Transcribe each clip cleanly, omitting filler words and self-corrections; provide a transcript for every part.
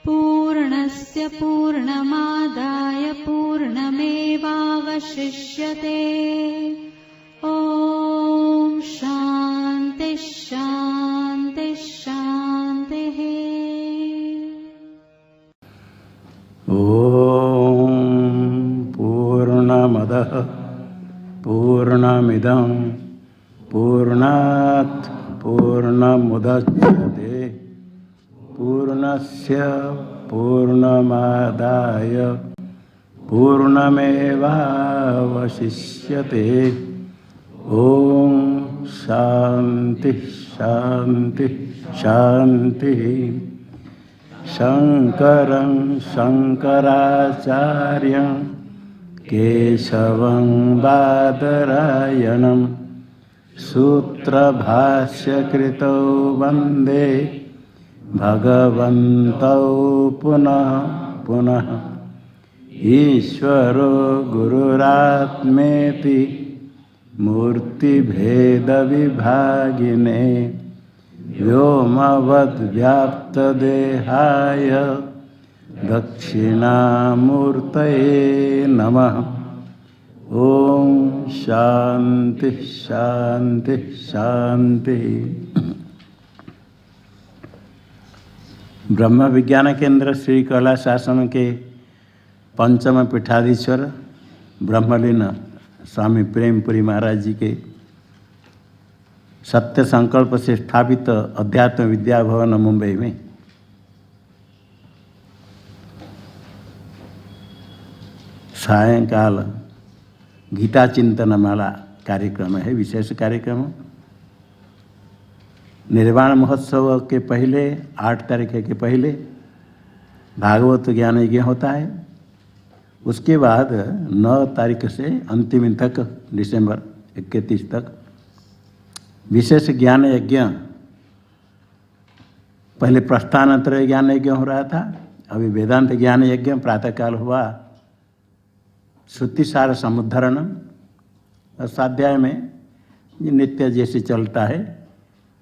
पूर्णस्य पूर्णमादाय पूर्णमेवावशिष्यते। ॐ शान्ति शान्ति शान्तिः। ॐ पूर्णमदः पूर्णमिदं पूर्णात् पूर्णमुदच्यते पूर्णस्य पूर्णमादाय पूर्णमेवावशिष्यते। ॐ शान्ति शान्ति शान्तिः। शङ्करं शङ्कराचार्यं केशवं बादरायणं सूत्रभाष्यकृतौ वन्दे भगवन्तौ पुनः पुनः। ईश्वरो गुरुरात्मेति मूर्तिभेदविभागिने व्योमवद्व्याप्तदेहाय दक्षिणामूर्तये नमः। ॐ शान्ति शान्ति शान्ति। ब्रह्म विज्ञान केंद्र श्री कैलाश आश्रम के पंचम पीठाधीश्वर ब्रह्मलीन स्वामी प्रेमपुरी महाराज जी के सत्य संकल्प से स्थापित अध्यात्म विद्या भवन मुंबई में सायंकाल गीता चिंतन माला कार्यक्रम है। विशेष कार्यक्रम निर्वाण महोत्सव के पहले 8 तारीख के पहले भागवत ज्ञान यज्ञ होता है। उसके बाद 9 तारीख से अंतिम तक दिसंबर 31 तक विशेष ज्ञान यज्ञ। पहले प्रस्थानत्रय ज्ञान यज्ञ हो रहा था, अभी वेदांत ज्ञान यज्ञ प्रातःकाल हुआ। श्रुतिसार समुद्धरण और स्वाध्याय में नित्य जैसे चलता है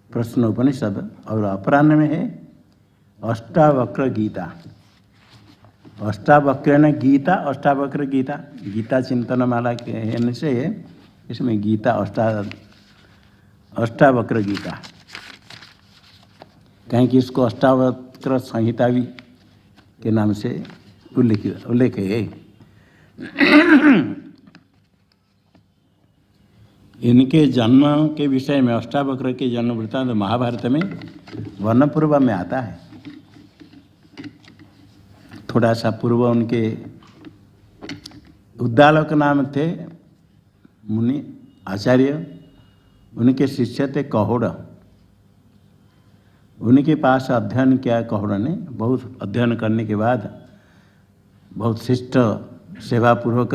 प्रश्नोपनिषद, और अपराह्न में है अष्टावक्र गीता। अष्टावक्र गीता, अष्टावक्र गीता, गीता चिंतन माला के से इसमें गीता अष्टावक्र गीता, कहें कि इसको अष्टावक्र संहिता भी के नाम से उल्लेख है। इनके जन्म के विषय में अष्टावक्र के जन्म वृत्तांत महाभारत में वर्णपूर्व में आता है। थोड़ा सा पूर्व उनके उद्दालक नाम थे मुनि आचार्य, उनके शिष्य थे कहोड़। उनके पास अध्ययन किया कहोड़ ने। बहुत अध्ययन करने के बाद बहुत शिष्ट सेवापूर्वक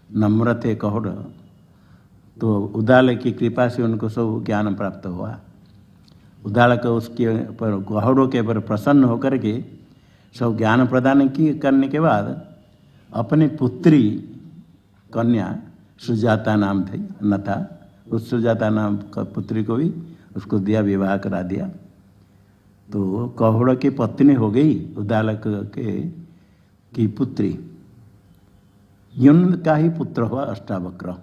नम्र थे कहोड़। तो उद्दालक की कृपा से उनको सब ज्ञान प्राप्त हुआ। उद्दालक उसके पर कहोड़ों के पर प्रसन्न होकर के सब ज्ञान प्रदान करने के बाद अपनी पुत्री कन्या सुजाता नाम थी न था, उस सुजाता नाम का पुत्री को भी उसको दिया, विवाह करा दिया। तो कहोड़ की पत्नी हो गई उद्दालक की पुत्री। युन का ही पुत्र हुआ अष्टावक्र।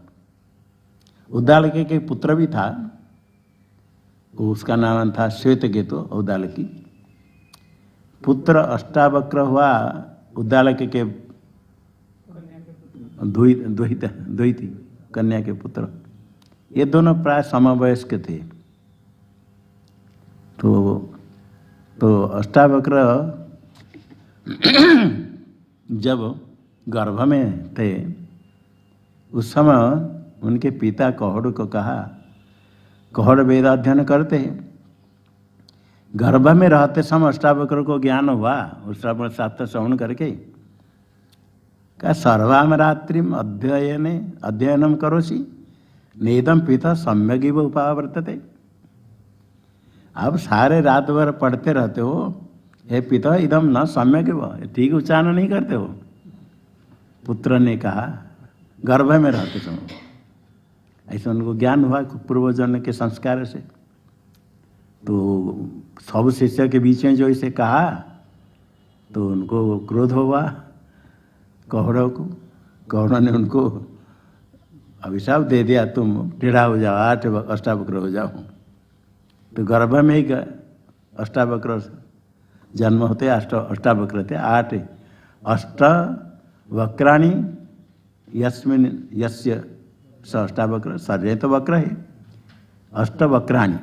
उद्दालक के पुत्र भी था, उसका नाम था श्वेतकेतु। उद्दालकी पुत्र अष्टावक्र हुआ उद्दालक के द्वैती कन्या के पुत्र। ये दोनों प्राय समवयस्क थे। तो अष्टावक्र जब गर्भ में थे उस समय उनके पिता कहोड़ को कहा, कहोड़ वेद अध्ययन करते हैं। गर्भ में रहते समय अष्टावक्र को ज्ञान हुआ, उस शास्त्र श्रवण करके कहा सर्वाम रात्रिम अध्ययनम करोसि नेदम पिता सम्यगिव उपावर्तते। आप सारे रात भर पढ़ते रहते हो, हे पिता इदम न सम्यगिव, ठीक उच्चारण नहीं करते हो। पुत्र ने कहा गर्भ में रहते समय। ऐसा उनको ज्ञान हुआ पूर्वजन्म के संस्कार से। तो सब शिष्य के बीच में जो इसे कहा तो उनको क्रोध हुआ कौरव को। कौरव ने उनको अभिशाप दे दिया, तुम टेढ़ा हो जाओ, 8 अष्टावक्र हो जाओ। तो गर्भ में ही अष्टावक्र जन्म होते, अष्टावक्र थे 8 अष्टवक्राणि यस्मिन् यस्य स अष्टावक्र, सर्वे तो वक्र है। अष्टवक्राणि,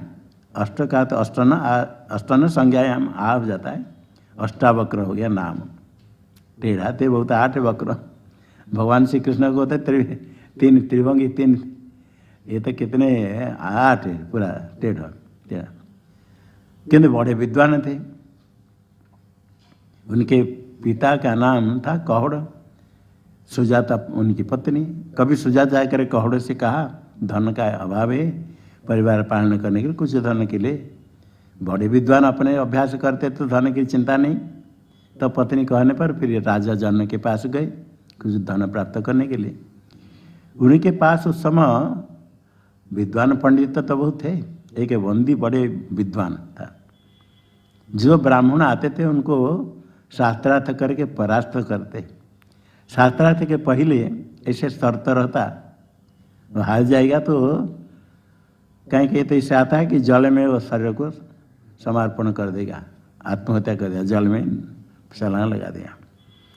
अष्ट का तो अष्टन संज्ञायाम आ हो जाता है, अष्टावक्र हो गया नाम। टेढ़ा थे बहुत 8 वक्र। भगवान श्री कृष्ण को होते 3 त्रिभंगी 3, ये तो कितने 8 है पूरा टेढ़ा टेढ़ा। किंतु बड़े विद्वान थे। उनके पिता का नाम था कौड़, सुजाता उनकी पत्नी। कभी सुजाता जाकर कौड़ से कहा धन का अभाव है, परिवार पालन करने के लिए कुछ धन के लिए। बड़े विद्वान अपने अभ्यास करते तो धन की चिंता नहीं। तो पत्नी कहने पर फिर राजा जनक के पास गए कुछ धन प्राप्त करने के लिए। उनके पास उस समय विद्वान पंडित तो बहुत थे, एक बंदी बड़े विद्वान था। जो ब्राह्मण आते थे उनको शास्त्रार्थ करके परास्त करते। शास्त्रार्थ के पहले ऐसे शर्त रहता, हार जाएगा तो कहीं कहीं तो इससे आता है कि जल में वो शरीर को समर्पण कर देगा, आत्महत्या कर देगा, जल में छलांग लगा देगा।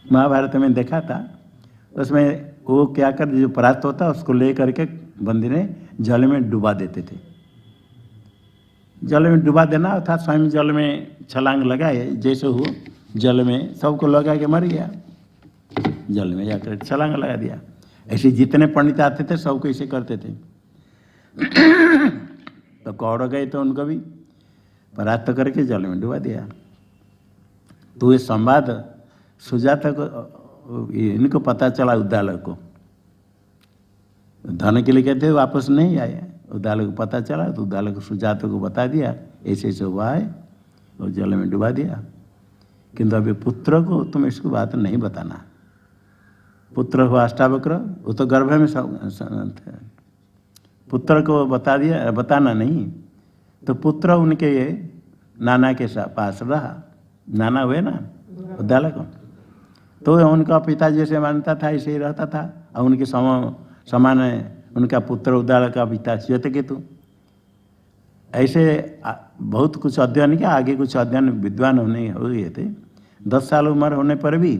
महाभारत में देखा था, उसमें वो क्या कर, जो परास्त होता उसको ले करके बंदी ने जल में डुबा देते थे। जल में डुबा देना अर्थात स्वयं जल में छलांग लगाए, जैसे हो जल में सबको लगा के मर गया, जल में जाकर छलांग लगा दिया। ऐसे जितने पंडित आते थे सबको ऐसे करते थे। तो कौड़ गए तो उनको भी परास्त करके जल में डुबा दिया। तो ये संवाद सुजाता को, इनको पता चला उद्दालक को। धन के लिए कहते वापस नहीं आए। उद्दालक को पता चला तो उद्दालक सुजाता को बता दिया ऐसे ऐसे हुआ है और जल में डुबा दिया। किंतु अभी पुत्र को तुम इसको बात नहीं बताना। पुत्र हुआ अष्टावक्र, वो तो गर्भ में पुत्र को बता दिया, बताना नहीं। तो पुत्र उनके नाना के पास रहा, नाना हुए ना उद्दालक, तो उनका पिता जैसे मानता था ऐसे ही रहता था। और उनके समान उनका पुत्र उद्दालक का पिता श्वेतकेतु। ऐसे बहुत कुछ अध्ययन किया, आगे कुछ अध्ययन विद्वान होने हो गए थे। 10 साल उम्र होने पर भी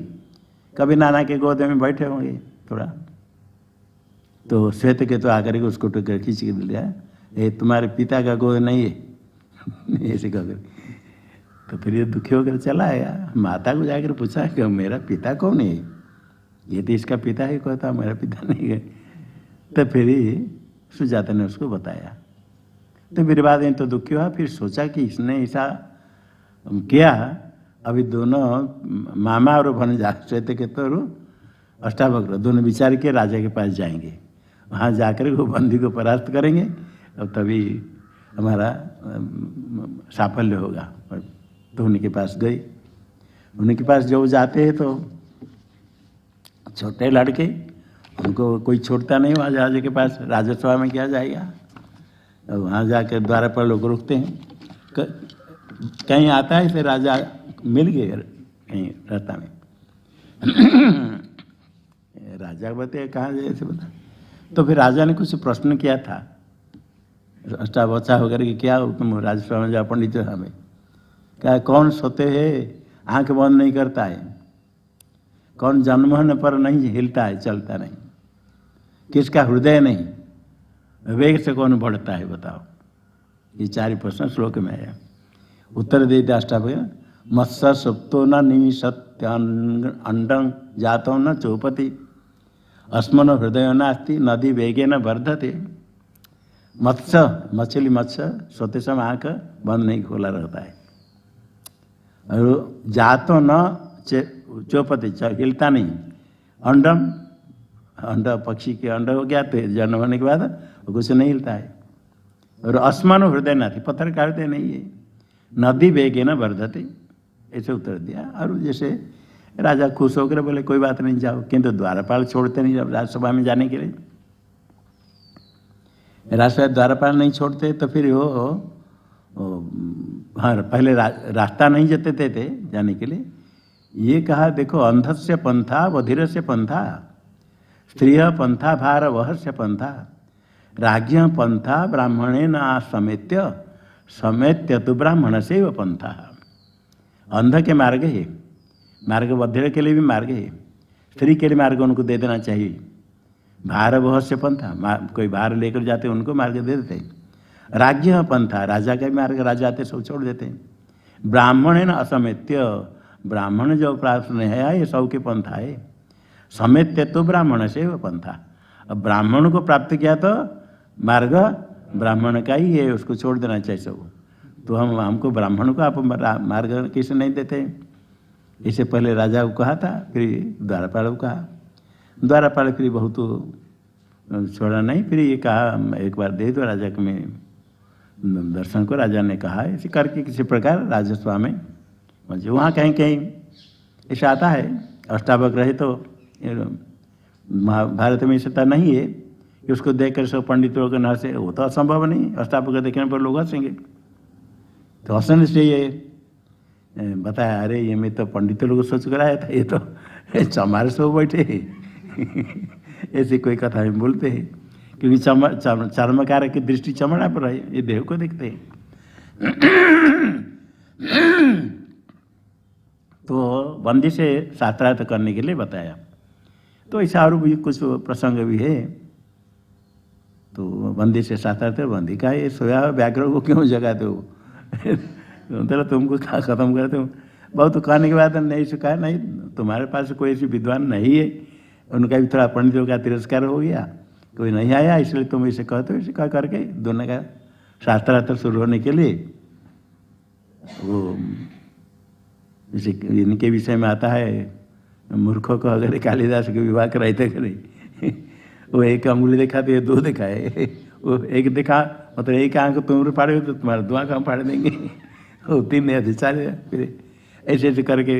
कभी नाना के गोद में बैठे होंगे थोड़ा, तो श्वेतकेतु आकर के उसको टुकड़ खींच के दिया, ये तुम्हारे पिता का गोद नहीं है ऐसे कहकर। तो फिर ये दुखी होकर चला आया। माता को जाकर पूछा कि मेरा पिता कौन है, ये तो इसका पिता ही कहता मेरा पिता नहीं है। तो फिर सुजाता ने उसको बताया। तो मेरे बाद में तो दुखी हुआ, फिर सोचा कि इसने ऐसा किया, अभी दोनों मामा और भणजा श्वेतकेतु और अष्टावक्र दोनों विचार के राजा के पास जाएंगे। वहाँ जाकर वो बंदी को परास्त करेंगे और तभी हमारा साफल्य होगा। तो उनके पास गए। उनके पास जो जाते हैं तो छोटे लड़के, उनको कोई छोड़ता नहीं वहाँ राजा के पास। राजसभा में क्या जाएगा, और वहाँ जाकर द्वार पर लोग रुकते हैं। कहीं आता है, फिर राजा मिल गए कहीं रास्ता में। राजा बताए कहाँ जाए ऐसे बता। तो फिर राजा ने कुछ प्रश्न किया था, अष्टावक्र होकर के क्या तुम राजसभा में जा, पंडित हमें क्या, कौन सोते हैं आंख बंद नहीं करता है, कौन जन्म होने पर नहीं हिलता है चलता नहीं, किसका हृदय नहीं, वेग से कौन बढ़ता है बताओ। ये 4 प्रश्न श्लोक में है। उत्तर दे दिया अष्टावक्र, मत्स्य सुप्तो न निमिषत्यंडं जातो न चौपति अस्मनो हृदय नास्ति नदी वेगे न वर्धते। मत्स्य मछली, मत्स्य सोते समय आँख बंद नहीं खोला रहता है, और जातो न चौपति हिलता नहीं। अंडम, अंड पक्षी के अंड हो गया तो जन्म होने के बाद वो कुछ नहीं हिलता है। और अस्मनो हृदय नास्ति, पत्थर का हृदय नहीं है। नदी वेगे न वर्धते, ऐसे उत्तर दिया। और जैसे राजा खुश होकर बोले कोई बात नहीं जाओ, किंतु द्वारपाल छोड़ते नहीं जब राजसभा में जाने के लिए। राजसभा द्वारपाल नहीं छोड़ते तो फिर वो हाँ पहले रास्ता नहीं जते थे जाने के लिए। ये कहा देखो, अंधस्य पंथा बधिरस्य पंथा, स्त्रिय पंथा भार वहस्य पंथा, राज्य पंथा ब्राह्मणेन समेत्य समेत्य तो ब्राह्मण से व पंथा। अंध के मार्ग है, मार्ग बधिर के लिए भी मार्ग है, स्त्री के लिए मार्ग उनको दे देना चाहिए। भार वहस्य पंथा, कोई भार लेकर जाते उनको मार्ग दे देते। राज्य पंथा, राजा का भी मार्ग, राजा आते सब छोड़ देते। ब्राह्मण है न असमेत्य, ब्राह्मण जो प्राप्त नहीं है ये सब के पंथा है। समेत्य तो ब्राह्मण से वो पंथा, अब ब्राह्मण को प्राप्त किया तो मार्ग ब्राह्मण का ही है, उसको छोड़ देना चाहिए सब। तो हमको ब्राह्मण को आप मार्ग कैसे नहीं देते? इससे पहले राजा को कहा था, फिर द्वारपाल को कहा, द्वारपाल फिर बहुत छोड़ा नहीं, फिर ये कहा एक बार दे दो राजा को मैं दर्शन को। राजा ने कहा ऐसे करके किसी प्रकार राजस्व में मुझे वहाँ कहीं कहीं ऐसा आता है। अष्टावक रहे तो महाभारत में ऐसा नहीं है कि उसको देखकर सब पंडित लोग न हंसे, वो तो असंभव नहीं। अष्टावक देखने पर लोग हंसेंगे, तो हंसने से ये बताया अरे ये मैं तो पंडित लोग सोच कर आया था, ये तो चमार सो बैठे ऐसी कोई कथा में बोलते हैं, क्योंकि चर्मकार की दृष्टि चमड़ा पर है, ये देह को देखते हैं। तो बंदी से शास्त्रार्थ करने के लिए बताया। तो ऐसा और भी कुछ प्रसंग भी है। तो बंदी से शास्त्रार्थ, बंदी का ये सोया व्याघ्र को क्यों जगाते हो तो तुमको खत्म करते हो। बहुत कहने के बाद नहीं सुखा, नहीं तुम्हारे पास कोई ऐसी विद्वान नहीं है, उनका भी थोड़ा पंडितों का तिरस्कार हो गया, कोई नहीं आया इसलिए तुम इसे कहते हो। इसे कह करके दोनों का शास्त्रार्थ शुरू होने के लिए वो जैसे इनके विषय में आता है, मूर्खों को अगर कालिदास के विवाह कराते करे वो एक अंगुली दिखाते, दो दिखाए, वो एक दिखा मतलब एक आंख तुम फाड़े हो तो तुम्हारा दो आंख हम फाड़ देंगे, वो तीन अधिचार फिर ऐसे ऐसे करके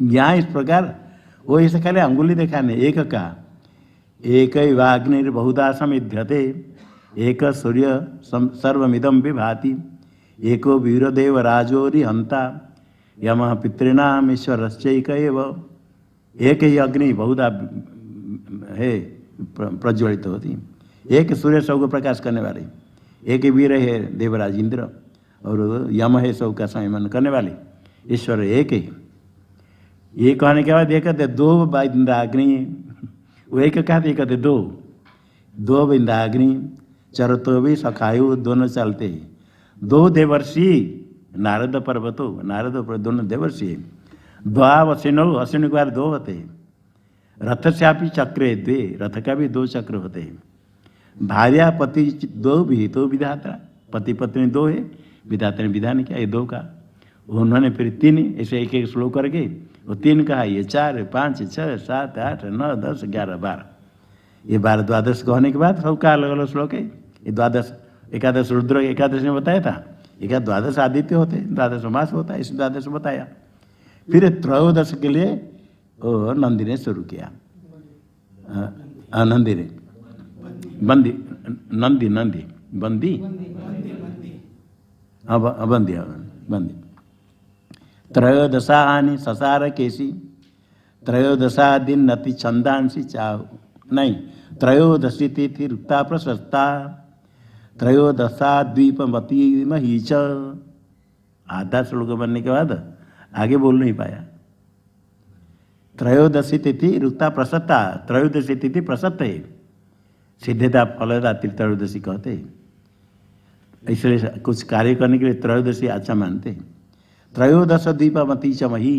यहाँ इस प्रकार वो ऐसे खाली अंगुली दिखाने। एक का एक वाग्निर्बहुधा समिध्यते, एक सूर्य सर्वमिदं विभाति, एको वीरदेव राजोरि हंता, यम पितृणाम ईश्वरश्चैक एव। एक ही अग्नि बहुधा है प्रज्वलित होती, एक सूर्य सबको प्रकाश करने वाले, एक वीर है देवराज इंद्र, और यम है सबका संयमन करने वाले, ईश्वर एक ही। ये कहने के बाद ये कहते दो बिंदाग्नि, वो एक कहते ये कहते दो बिंदाग्नि, चरतो भी सखायु, दोनों चलते हैं। दो देवर्षि नारद पर्वतो, नारद पर दोनों देवर्षि, द्वावसिनो अश्विन के बाद दो होते हैं। रथ से आप चक्रे द्वे, रथ का भी दो चक्र होते हैं। भार्या पति दो भी, तो विधाता पति पत्नी दो है, विधाता ने विधान किया ये दो का। उन्होंने फिर तीन ऐसे एक एक श्लोक करके वो तीन कहा, ये 4 5 6 7 8 9 10 11 12, ये 12 द्वादश कहने के बाद सबका अलग अलग श्लोक है। ये द्वादश एकादश रुद्र एकादश ने बताया था, एक द्वादश आदित्य होते, द्वादश मास होता है, इस द्वादश बताया। फिर त्रयोदश के लिए वो नंदी ने शुरू किया, नंदी ने बंदी नंदी नंदी बंदी बंदी बंदी। त्रयोदशानि ससार केसी, त्रयोदशा दिन नति छंदांसी चाहु, नहीं त्रयोदशी तिथि रुक्ता प्रशस्ता, त्रयोदशा द्वीपमती महीच। आधा श्लोक बनने के बाद आगे बोल नहीं पाया। त्रयोदशी तिथि रुक्ता प्रसत्ता, त्रयोदशी तिथि प्रसत्त है, सिद्धता फलदा त्रयोदशी कहते हैं। इसलिए कुछ कार्य करने के लिए त्रयोदशी अच्छा मानते हैं। त्रयोदश द्वीपमती च मही,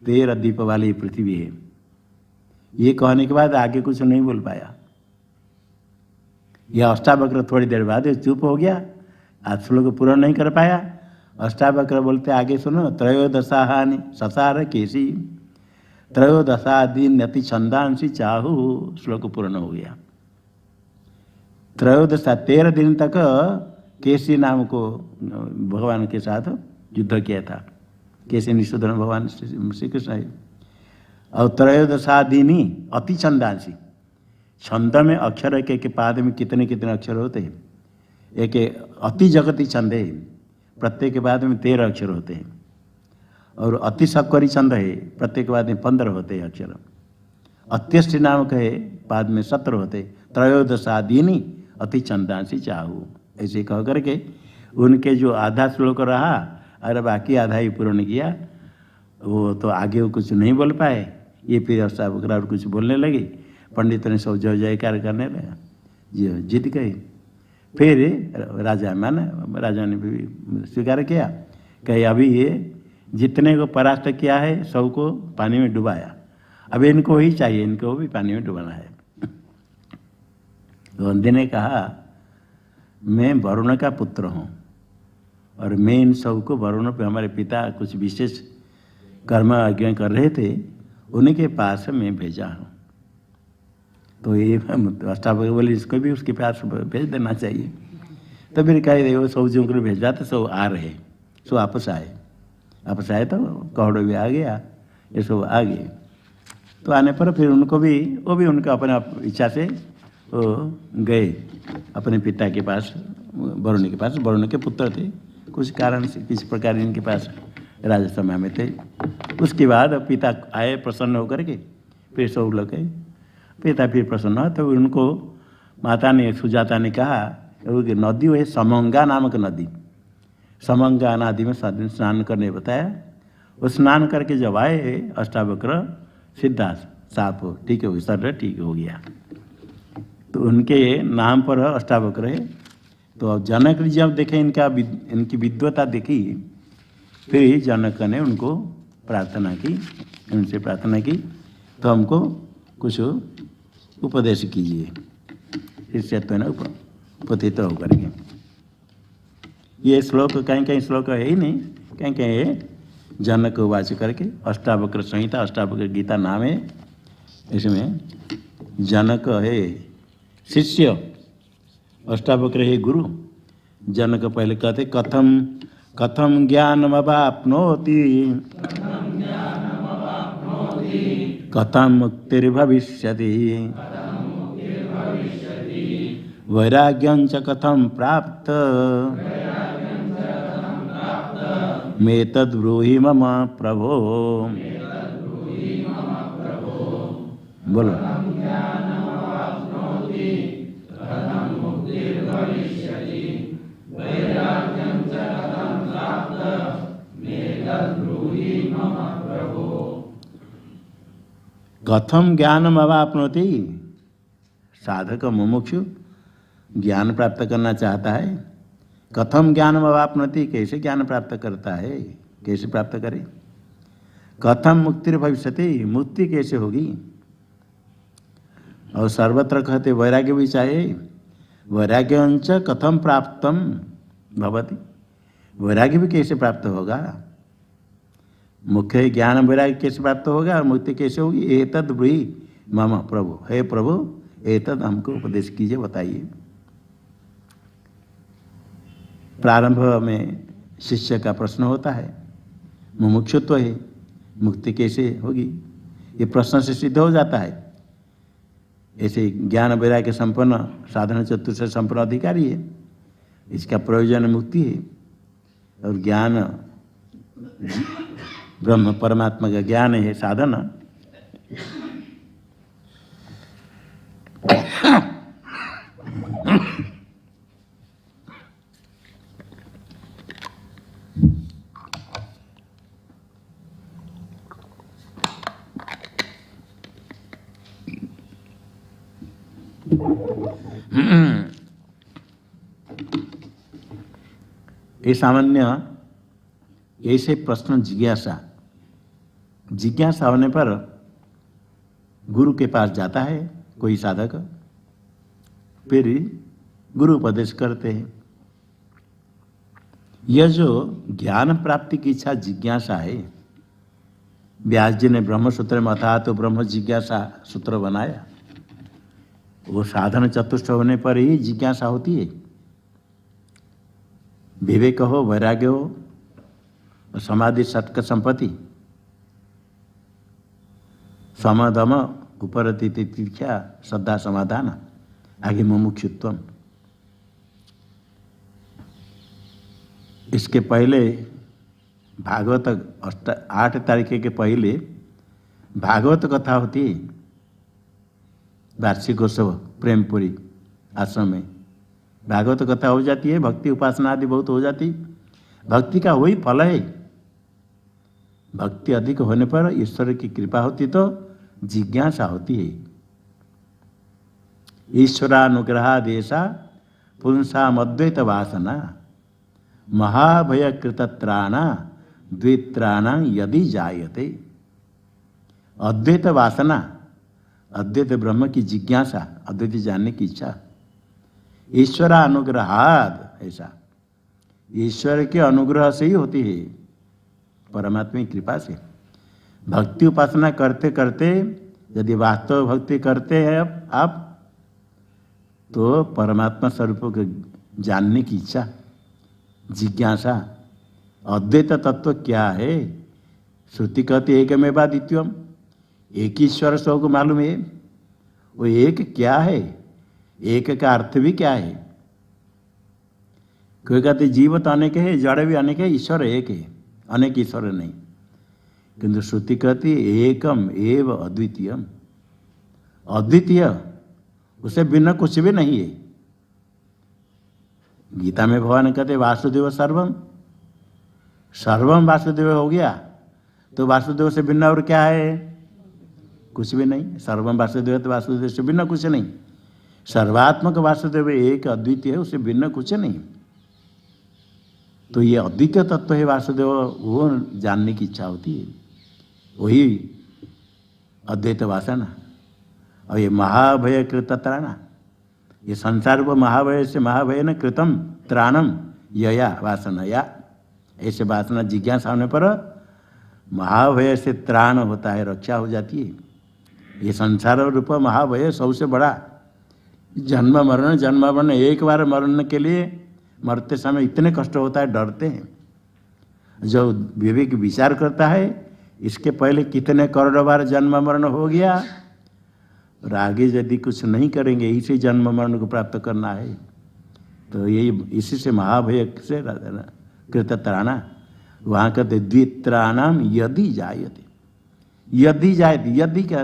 13 द्वीप वाली पृथ्वी है। ये कहने के बाद आगे कुछ नहीं बोल पाया। यह अष्टावक्र थोड़ी देर बाद चुप हो गया, आज श्लोक पूरा नहीं कर पाया। अष्टावक्र बोलते आगे सुनो, त्रयोदशाहानि ससार केसी, त्रयोदशादि नति छंदांसी चाहु, श्लोक पूर्ण हो गया। त्रयोदशा 13 दिन तक केसी नाम को भगवान के साथ युद्ध किया था, केसी निशुधन भगवान श्री कृष्ण है। और त्रयोदशादिनी अति छंदांसी, छंद में अक्षर एक एक पाद में कितने कितने अक्षर होते हैं, एक अति जगति छंद है, प्रत्येक के बाद में 13 अक्षर होते हैं, और अति सक्करी चंद है, प्रत्येक के बाद में 15 होते हैं अक्षर। अत्यष्टि नामक है, बाद में 17 होते। त्रयोदशादीनी अति चंदांसी चाहू, ऐसे कह करके उनके जो आधा श्लोक रहा और बाकी आधा ही पूर्ण किया, वो तो आगे वो कुछ नहीं बोल पाए। ये फिर अष्टावक्र और कुछ बोलने लगे, पंडित ने सब जय जयकार करने लगा, जी जीत गए। फिर राजा ने भी स्वीकार किया कि अभी ये जितने को परास्त किया है सबको पानी में डुबाया, अब इनको ही चाहिए, इनको भी पानी में डुबाना है। तो अंधे ने कहा मैं वरुण का पुत्र हूँ और मैं इन सबको, वरुण पे हमारे पिता कुछ विशेष कर्म आज्ञा कर रहे थे, उन्हीं के पास मैं भेजा हूँ। तो ये अष्टावक्र बोले इसको भी उसके पास भेज देना चाहिए। तो फिर कह रहे वो सब जो को भेजा तो सब आ रहे, सब वापस आए तो कौड़ भी आ गया, ये सब आ गए। तो आने पर फिर उनको भी, वो भी उनका अपने इच्छा से वो गए अपने पिता के पास, वरुण के पास। वरुण के पुत्र थे, कुछ कारण से किसी प्रकार इनके पास राजसभा में थे। उसके बाद पिता आए प्रसन्न होकर के, फिर सब लोग गए। पिता फिर प्रसन्न हुआ तो उनको माता ने, सुजाता ने कहा कि नदी है समंगा नामक नदी, समंगा नदी में स्नान करने बताया। वो स्नान करके जब आए अष्टावक्र सीधा साफ हो, ठीक हो, शरीर ठीक हो गया। तो उनके नाम पर अष्टावक्र है। तो अब जनक जब देखे इनकी विद्वता देखी, फिर जनक ने उनको प्रार्थना की, उनसे प्रार्थना की तो हमको कुछ उपदेश कीजिए, इससे तो ना उपतित होकर के। ये श्लोक कहीं कहीं श्लोक है ही नहीं, कहीं कहीं जनक वाच करके अष्टावक्र संहिता, अष्टावक्र गीता नाम है। इसमें जनक है शिष्य, अष्टावक्र है गुरु। जनक पहले कहते कथम ज्ञानमवाप्नोति कथम मुक्तिर्भविष्यति वैराग्यं च कथम प्राप्त मे तद्ब्रूहि मम प्रभो। बोलो कथम ज्ञानम अवाप्नोति, साधक मुमुक्षु ज्ञान प्राप्त करना चाहता है। कथम ज्ञानम अवाप्नोति, कैसे ज्ञान प्राप्त करता है, कैसे प्राप्त करे। कथम मुक्तिर्भविष्यति, मुक्ति कैसे होगी। और सर्वत्र कहते वैराग्य भी चाहिए। वैराग्यंच कथम प्राप्तम भवति, वैराग्य भी कैसे प्राप्त होगा। मुख्य ज्ञान वैराग्य कैसे प्राप्त होगा और मुक्ति कैसे होगी। एतद् ब्रूहि मम प्रभु, हे प्रभु एतद् हमको उपदेश कीजिए, बताइए। प्रारंभ में शिष्य का प्रश्न होता है, मुमुक्षुत्व है, मुक्ति कैसे होगी, ये प्रश्न से सिद्ध हो जाता है। ऐसे ज्ञान वैराग्य संपन्न साधन चतुर्थ संपन्न अधिकारी है, इसका प्रयोजन मुक्ति है। और ज्ञान ब्रह्म परमात्मा का ज्ञान है साधन। ये सामान्य ऐसे प्रश्न जिज्ञासा होने पर गुरु के पास जाता है कोई साधक, फिर गुरु उपदेश करते हैं। यह जो ज्ञान प्राप्ति की इच्छा जिज्ञासा है, व्यास जी ने ब्रह्म सूत्र में अथा तो ब्रह्म जिज्ञासा सूत्र बनाया। वो साधन चतुष्ट होने पर ही जिज्ञासा होती है। विवेक हो, वैराग्य हो, समाधि षटक संपत्ति, समदम उपरति तितिक्षा श्रद्धा समाधान, आगे मुमुक्षुत्व, इसके पहले भागवत 8 तारीख के पहले भागवत कथा होती है, वार्षिक उत्सव प्रेमपुरी आश्रम में भागवत कथा हो जाती है, भक्ति उपासना आदि बहुत हो जाती। भक्ति का वही फल है। भक्ति अधिक होने पर ईश्वर की कृपा होती तो जिज्ञासा होती है। ईश्वरानुग्रहादेशा पुंसाम अद्वैत वासना महाभयकृतत्राणा द्वित्राणा यदि जायते। अद्वैत वासना, अद्वैत ब्रह्म की जिज्ञासा, अद्वैत जानने की इच्छा, ईश्वरानुग्रहाद, ऐसा ईश्वर के अनुग्रह से ही होती है, परमात्मा की कृपा से। भक्ति उपासना करते करते यदि वास्तव भक्ति करते हैं आप तो परमात्मा स्वरूप को जानने की इच्छा, जिज्ञासा। अद्वैत तत्व क्या है? श्रुति कहती एकमेवा द्वितीयम, एक ईश्वर सबको मालूम है। वो एक क्या है? एक का अर्थ भी क्या है? कोई कहते जीव तो अनेक है, जड़ भी अनेक है, ईश्वर एक है, अनेक ईश्वर नहीं। किंतु श्रुति कहती एकम एव अद्वितीयम, अद्वितीय, उसे बिना कुछ भी नहीं है। गीता में भगवान कहते वासुदेव सर्वम, सर्वम वासुदेव हो गया तो वासुदेव से भिन्न और क्या है? कुछ भी नहीं। सर्वम वासुदेव तो वासुदेव से भिन्न कुछ नहीं। सर्वात्मक वासुदेव एक अद्वितीय है, उससे भिन्न कुछ नहीं। तो ये अद्वितीय तत्व है वासुदेव, वो जानने की इच्छा होती है, वही अद्वैत वासना। और ये महाभय कृत त्राणा, ये संसार को महाभय से, महाभय न कृतम त्राणम यया वासना, या ऐसे वासना जिज्ञासा होने पर महाभय से त्राण होता है, रक्षा हो जाती है। ये संसार रूप महाभय सबसे बड़ा जन्म मरण, एक बार मरने के लिए मरते समय इतने कष्ट होता है, डरते हैं। जो विवेक विचार करता है इसके पहले कितने करोड़ बार जन्म मरण हो गया, और आगे यदि कुछ नहीं करेंगे इसी जन्म मरण को प्राप्त करना है, तो यही इसी से महाभय से कृतत्राणा। वहाँ कहते द्वित्राणाम यदि जायते, यदि जायते, यदि क्या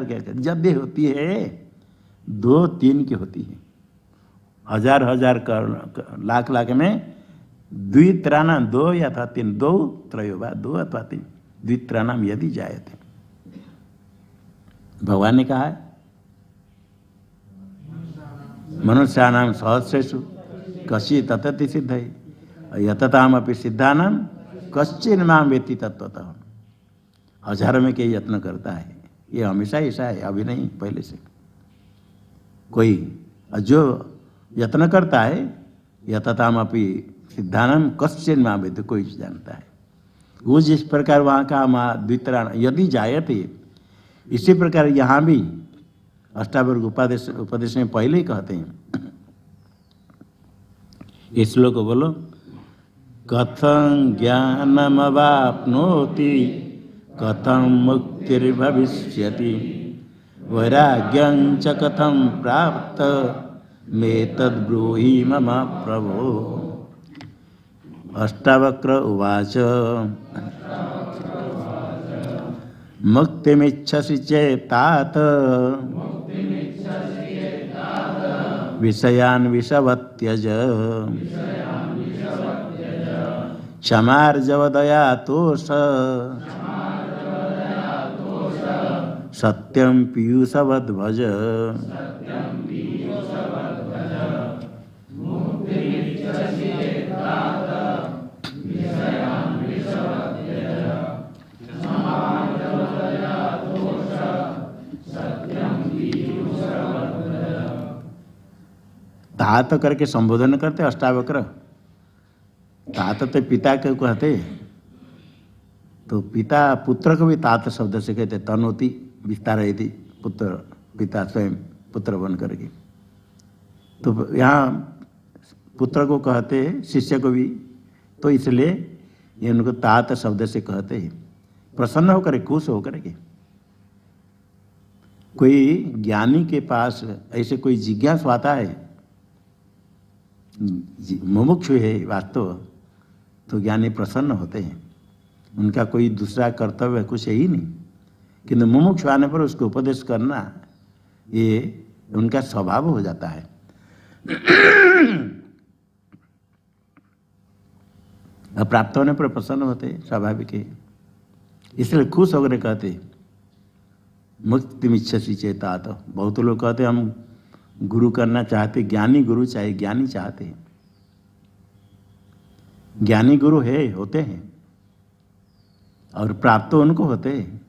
यदि होती है 2-3 की होती है, हजार लाख में द्वित्राणाम 2 या था 3, 2 त्रयोवा 2 अथवा 3, द्वित्राणाम यदि जायते। भगवान ने कहा है मनुष्याणाम सहस्रेषु कशी ततति सिद्ध है यतताम अपि सिद्धानाम कश्चिन माम वेत्ति तत्वतः। हजारों में कई यत्न करता है, ये हमेशा ऐसा है, अभी नहीं पहले से। कोई जो यत्न करता है यतताम अपि सिद्धानाम कश्चिन माम वेत्ति, कोई जानता है। वो जिस प्रकार वहाँ का द्वित्राण यदि जायते, इसी प्रकार यहाँ भी अष्टावर्ग उपदेश में पहले ही कहते हैं। इस श्लोक को बोलो, कथं ज्ञानमवाप्नोति कथं मुक्तिर्भविष्यति वैराग्यं च कथं प्राप्त मेतद्ब्रूहि मम प्रभो। अष्टावक्र उवाच मुक्तिमिच्छसि चेतात विषयान् विषवत्यज क्षमार्जवदया तोष सत्यं पीयूषवद्भज। तात करके संबोधन करते अष्टावक्र। तात तो पिता के कहते, तो पिता पुत्र को भी तात शब्द से कहते, तनोति विस्तारयति, पुत्र पिता स्वयं पुत्र बन करके। तो यहाँ पुत्र को कहते शिष्य को भी, तो इसलिए ये उनको तात शब्द से कहते हैं, प्रसन्न होकर, खुश होकर के। कोई ज्ञानी के पास ऐसे कोई जिज्ञासु आता है, मुमुक्षु है वास्तव, तो ज्ञानी प्रसन्न होते हैं। उनका कोई दूसरा कर्तव्य कुछ है ही नहीं, किंतु मुमुक्षु आने पर उसको उपदेश करना ये उनका स्वभाव हो जाता है। अब प्राप्त होने पर प्रसन्न होते, स्वाभाविक है। इसलिए खुश होकर कहते मुक्ति मिच्छसी चेता। तो बहुत लोग कहते हम गुरु करना चाहते, ज्ञानी गुरु चाहिए, ज्ञानी चाहते। ज्ञानी गुरु है, होते हैं, और प्राप्त उनको होते हैं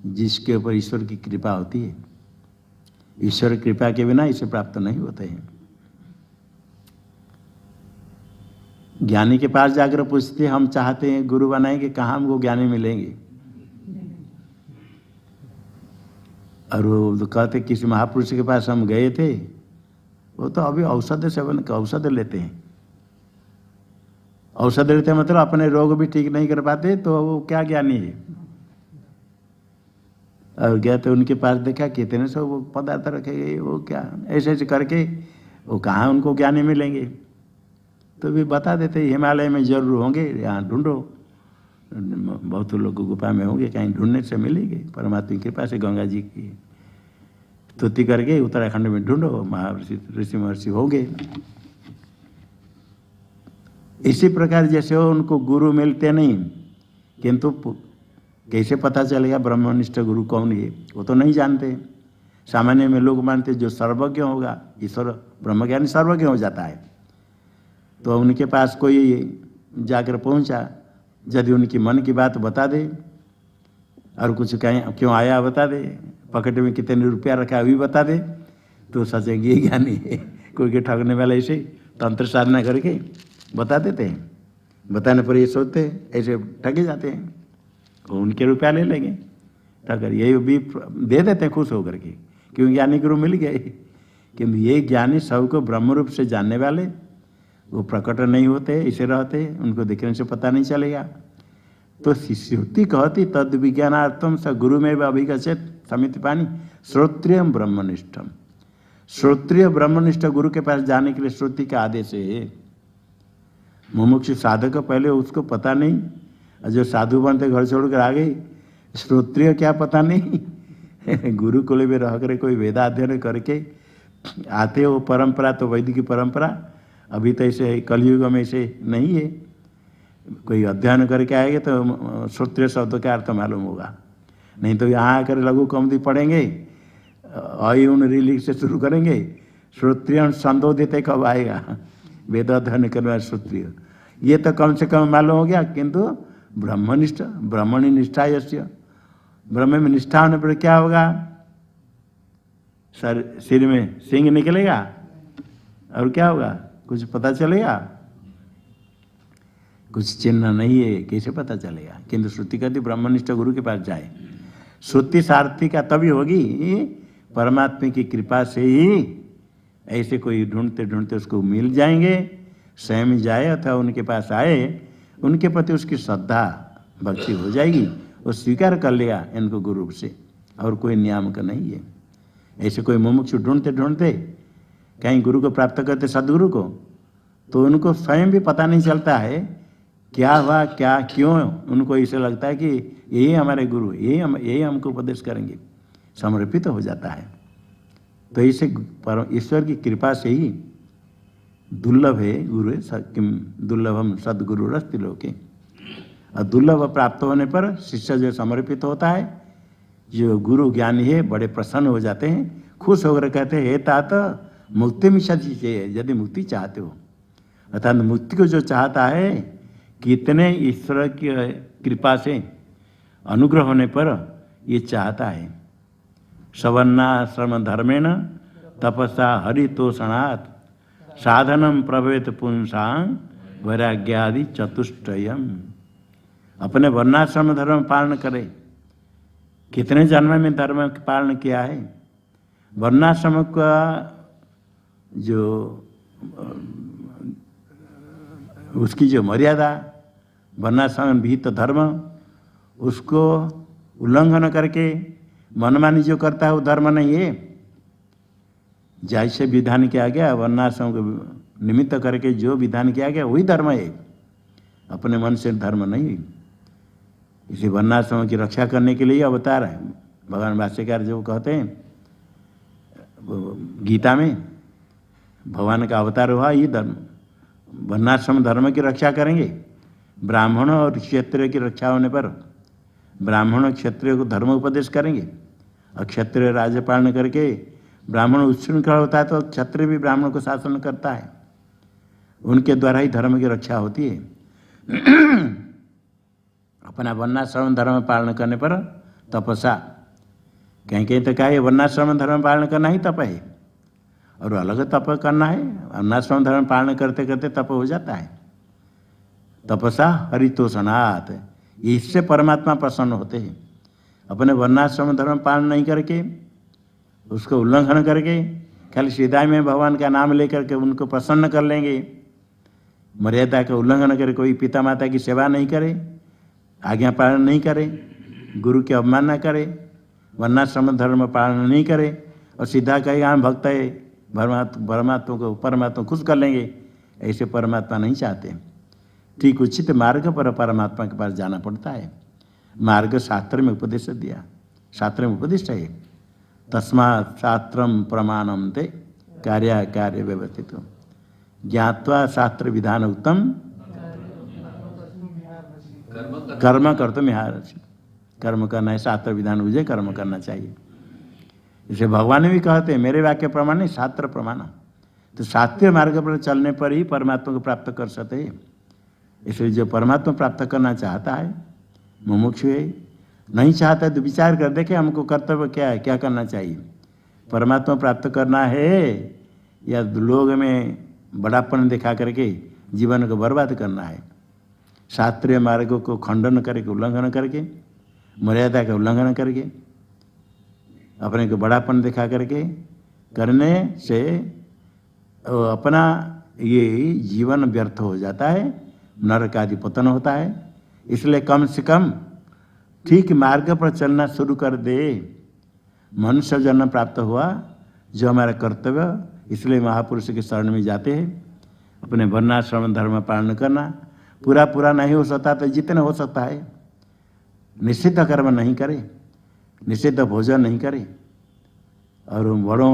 जिसके ऊपर ईश्वर की कृपा होती है। ईश्वर कृपा के बिना इसे प्राप्त नहीं होते हैं। ज्ञानी के पास जाकर पूछते हम चाहते हैं गुरु बनाएंगे, कहाँ हमको ज्ञानी मिलेंगे। और वो कहते किसी महापुरुष के पास हम गए थे, वो तो अभी औषध सेवन का औषध लेते हैं। औषध लेते हैं मतलब अपने रोग भी ठीक नहीं कर पाते, तो वो क्या ज्ञानी है। और गया तो उनके पास देखा कितने सब वो पदार्थ रखे गए, वो क्या ऐसे ऐसे करके वो कहाँ उनको ज्ञानी मिलेंगे। तो भी बता देते हिमालय में जरूर होंगे, यहाँ ढूंढो, बहुत लोग गुफा में होंगे, कहीं ढूंढने से मिलेंगे। परमात्मा की कृपा से गंगा जी की स्तुति करके उत्तराखंड में ढूंढो, महर्षि ऋषि महर्षि होंगे। इसी प्रकार जैसे हो उनको गुरु मिलते नहीं, किंतु कैसे पता चलेगा ब्रह्मनिष्ठ गुरु कौन है, वो तो नहीं जानते। सामान्य में लोग मानते जो सर्वज्ञ होगा, ईश्वर ब्रह्मज्ञानी सर्वज्ञ हो जाता है। तो उनके पास कोई जाकर पहुंचा, यदि उनकी मन की बात बता दे और कुछ कहीं क्यों आया बता दे, पॉकेट में कितने रुपया रखा अभी बता दे, तो सोचेंगे ये ज्ञानी है। कोई के ठगने वाले ऐसे तंत्र साधना करके बता देते हैं, बताने पर ये सोचते हैं ऐसे ठगे जाते हैं, उनके रुपया ले लेंगे ठगर, ये भी दे देते हैं खुश होकर के, क्योंकि ज्ञानी गुरु मिल गए। किंतु ये ज्ञानी सबको ब्रह्म रूप से जानने वाले वो प्रकट नहीं होते, ऐसे रहते, उनको देखने से पता नहीं चलेगा। तो श्रुति कहती तद विज्ञानार्थम स गुरु में अभिगछेत समिति पानी श्रोत्रिय ब्रह्मनिष्ठम। श्रोत्रिय ब्रह्मनिष्ठ गुरु के पास जाने के लिए श्रुति का आदेश है। मुमुक्षु साधक पहले उसको पता नहीं, जो साधु बनते घर छोड़कर आ गई, श्रोत्रिय क्या पता नहीं। गुरुकुल में रह कर कोई वेदाध्ययन करके आते हो, परंपरा तो वैदिक परंपरा, अभी तो ऐसे कलयुग में ऐसे नहीं है। कोई अध्ययन करके आएंगे तो श्रोत्रिय शब्द का अर्थ मालूम होगा, नहीं तो यहाँ आकर लघु कौमुदी पढ़ेंगे, अयुन रिलीग से शुरू करेंगे, श्रोत्रिय संदोदित कब आएगा, वेद अध्ययन करना श्रोत्रिय, ये तो कम से कम मालूम हो गया। किंतु ब्रह्मनिष्ठ ब्रह्मणि निष्ठा यस्य, ब्रह्म में निष्ठा होने पर क्या होगा, सिर में सिंह निकलेगा और क्या होगा, कुछ पता चलेगा, कुछ चिन्ह नहीं है, कैसे पता चलेगा। किंतु श्रुति कहती ब्रह्मनिष्ठ गुरु के पास जाए। श्रुति सारथी का तभी होगी परमात्मा की कृपा से ही, ऐसे कोई ढूंढते ढूंढते उसको मिल जाएंगे, स्वयं जाए अथवा उनके पास आए, उनके प्रति उसकी श्रद्धा भक्ति हो जाएगी, वो स्वीकार कर लेगा इनको गुरु से, और कोई नियामक नहीं है। ऐसे कोई मुमुक्षु ढूंढते ढूंढते कहीं गुरु को प्राप्त करते सदगुरु को, तो उनको स्वयं भी पता नहीं चलता है क्या हुआ क्या क्यों, उनको ऐसे लगता है कि यही हमारे गुरु, यही हमको उपदेश करेंगे, समर्पित हो जाता है। तो इसे ईश्वर की कृपा से ही दुर्लभ है गुरु, किम दुर्लभम सदगुरुरस्ति लोके। और दुर्लभ प्राप्त होने पर शिष्य जो समर्पित होता है, जो गुरु ज्ञानी है, बड़े प्रसन्न हो जाते हैं, खुश होकर कहते हैं हे तात मुक्ति में चाहिए, यदि मुक्ति चाहते हो, अर्थात मुक्ति को जो चाहता है, कितने ईश्वर की कृपा से अनुग्रह होने पर ये चाहता है। सवर्णाश्रम धर्मेण तपसा हरितोषणात् साधनम प्रभवेत पुंसां वैराग्यादि चतुष्टयम। अपने वर्णाश्रम धर्म पालन करे, कितने जन्म में धर्म पालन किया है। वर्णाश्रम का जो उसकी जो मर्यादा, वर्णाश्रम विहित धर्म, उसको उल्लंघन करके मनमानी जो करता है वो धर्म नहीं है। जैसे विधान किया गया वर्णाश्रम को निमित्त करके जो विधान किया गया वही धर्म है। अपने मन से धर्म नहीं। इसी वर्णाश्रम की रक्षा करने के लिए अवतार है। भगवान भाष्यकार जो कहते हैं गीता में, भगवान का अवतार हुआ ये धर्म, वर्णाश्रम धर्म की रक्षा करेंगे। ब्राह्मण और क्षत्रिय की रक्षा होने पर ब्राह्मण क्षत्रिय को धर्म उपदेश करेंगे, और क्षत्रिय राज्य पालन करके ब्राह्मण उच्छृंखल होता है तो क्षत्रिय भी ब्राह्मण को शासन करता है। उनके द्वारा ही धर्म की रक्षा होती है। अपना वर्णाश्रम धर्म पालन करने पर तपस्या, कहीं कहीं तो क्या है वर्णाश्रम धर्म पालन करना ही तप है, और अलग तप करना है। वर्णाश्रम धर्म पालन करते करते तप हो जाता है। तपसा हरितोषणात्, इससे परमात्मा प्रसन्न होते हैं। अपने वर्णाश्रम धर्म पालन नहीं करके, उसको उल्लंघन करके खाली सीधा में भगवान का नाम लेकर के उनको प्रसन्न कर लेंगे, मर्यादा का उल्लंघन करे, कोई पिता माता की सेवा नहीं करे, आज्ञा पालन नहीं करे, गुरु की अवमानना करे, वर्णाश्रम धर्म पालन नहीं करे, और सीधा कहेगा हम भक्त है, परमात्मा को खुश कर लेंगे, ऐसे परमात्मा नहीं चाहते। ठीक उचित मार्ग पर परमात्मा के पास जाना पड़ता है। मार्ग शास्त्र में उपदेश दिया, शास्त्र में उपदेश है। तस्मात् शास्त्रम प्रमाणम ते कार्य कार्य व्यवस्थित ज्ञात्वा शास्त्र विधान उत्तम कर्म कर्तुम इहार्हसि। कर्म करना है, शास्त्र विधान मुझे कर्म करना चाहिए। इसे भगवान भी कहते हैं मेरे वाक्य प्रमाण नहीं, शास्त्र प्रमाण। तो शास्त्रीय मार्ग पर चलने पर ही परमात्मा को प्राप्त कर सकते हैं। इसलिए जो परमात्मा प्राप्त करना चाहता है मुमुक्षु है, नहीं चाहता तो विचार कर देखे हमको कर्तव्य क्या है, क्या करना चाहिए। परमात्मा प्राप्त करना है या लोग में बड़ापन दिखा करके जीवन को बर्बाद करना है। शास्त्रीय मार्गों को खंडन करके, उल्लंघन करके, मर्यादा का उल्लंघन करके, अपने को बड़ापन दिखा करके करने से अपना ये जीवन व्यर्थ हो जाता है, नरक आदि पतन होता है। इसलिए कम से कम ठीक मार्ग पर चलना शुरू कर दे। मनुष्य जन्म प्राप्त हुआ जो हमारा कर्तव्य, इसलिए महापुरुष के शरण में जाते हैं। अपने वर्णाश्रम धर्म पालन करना, पूरा पूरा नहीं हो सकता तो जितना हो सकता है निषिद्ध कर्म नहीं करे, निषिद्ध भोजन नहीं करे, और बड़ों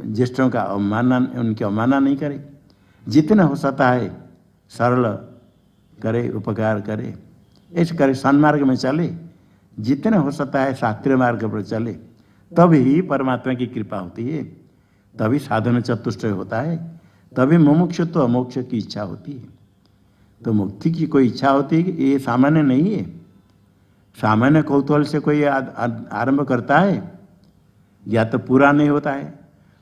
ज्येष्ठों का अवमानना, उनकी अवमानना नहीं करे। जितना हो सकता है सरल करे, उपकार करे, ऐसे करे, सन्मार्ग में चले। जितना हो सकता है शास्त्रीय मार्ग पर चले, तभी परमात्मा की कृपा होती है, तभी साधन चतुष्टय होता है, तभी मुमुक्षुत्व मोक्ष की इच्छा होती है। तो मुक्ति की कोई इच्छा होती है, ये सामान्य नहीं है। सामान्य कौतूहल से कोई आरंभ करता है, या तो पूरा नहीं होता है,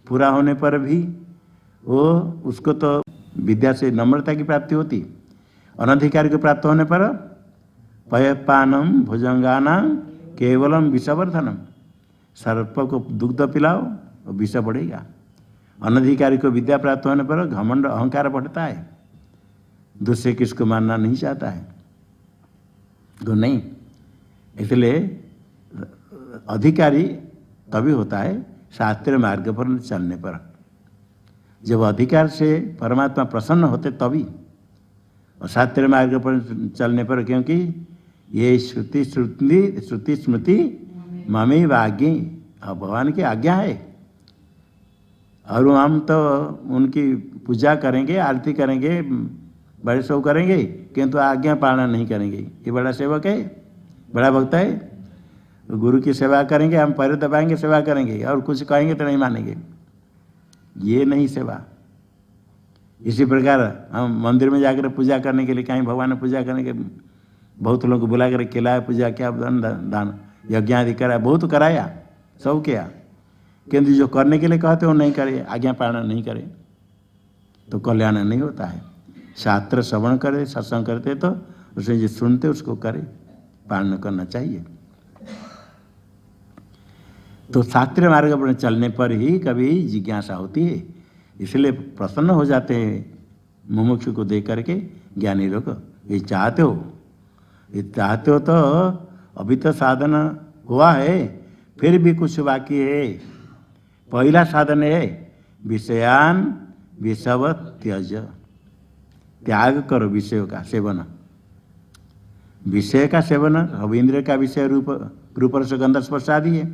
पूरा होने पर भी वो उसको तो विद्या से नम्रता की प्राप्ति होती, अनधिकारी को प्राप्त होने पर पयपानम भुजंगानाम केवलम विषवर्धनम, सर्प को दुग्ध पिलाओ और विष बढ़ेगा। अनधिकारी को विद्या प्राप्त होने पर घमंड अहंकार बढ़ता है, दूसरे किसको मानना नहीं चाहता है तो नहीं। इसलिए अधिकारी तभी होता है शास्त्रीय मार्ग पर चलने पर। जब अधिकार से परमात्मा प्रसन्न होते तभी, और शास्त्रीय मार्ग पर चलने पर, क्योंकि ये श्रुति स्मृति ममी आज्ञा, भगवान की आज्ञा है। और हम तो उनकी पूजा करेंगे, आरती करेंगे, बड़े सब करेंगे, किंतु आज्ञा पालन नहीं करेंगे। ये बड़ा सेवक है, बड़ा भक्त है। गुरु की सेवा करेंगे, हम पैर दबाएंगे, सेवा करेंगे, और कुछ कहेंगे तो नहीं मानेंगे। ये नहीं सेवा। इसी प्रकार हम मंदिर में जाकर पूजा करने के लिए, कहीं भगवान ने पूजा करने के बहुत लोग को बुला कर खिलाया, पूजा किया, दान यज्ञ आदि कराया, बहुत कराया, सब किया, किंतु जो करने के लिए कहते हो नहीं करे, आज्ञा पालन नहीं करे, तो कल्याण नहीं होता है। शास्त्र श्रवण करे, सत्संग करते तो उसे जो सुनते उसको करे, पालन करना चाहिए। तो शास्त्रीय मार्ग पर चलने पर ही कभी जिज्ञासा होती है। इसलिए प्रसन्न हो जाते हैं मुमुक्षु को देख करके ज्ञानी लोग। ये चाहते हो तो अभी तो साधन हुआ है, फिर भी कुछ बाकी है। पहला साधन है विषयान विषव त्यज, त्याग करो विषयों का सेवन। विषय का सेवन अब इंद्रिय का विषय रूप रस गंध स्पर्श आदि है।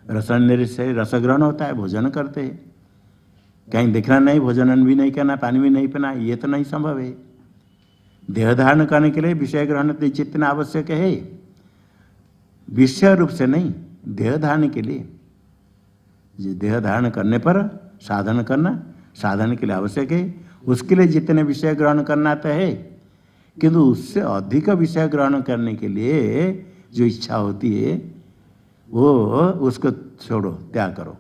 रसन से रसग्रहण होता है, भोजन करते हैं। कहीं देखना नहीं, भोजन भी नहीं करना, पानी भी नहीं पीना, ये तो नहीं संभव है। देह धारण करने के लिए विषय ग्रहण जितना आवश्यक है, विषय रूप से नहीं, देह धारण के लिए। देह धारण करने पर साधन करना, साधन के लिए आवश्यक है। उसके लिए जितने विषय ग्रहण करना तो है, किंतु उससे अधिक विषय ग्रहण करने के लिए जो इच्छा होती है वो उसको छोड़ो, त्याग करो।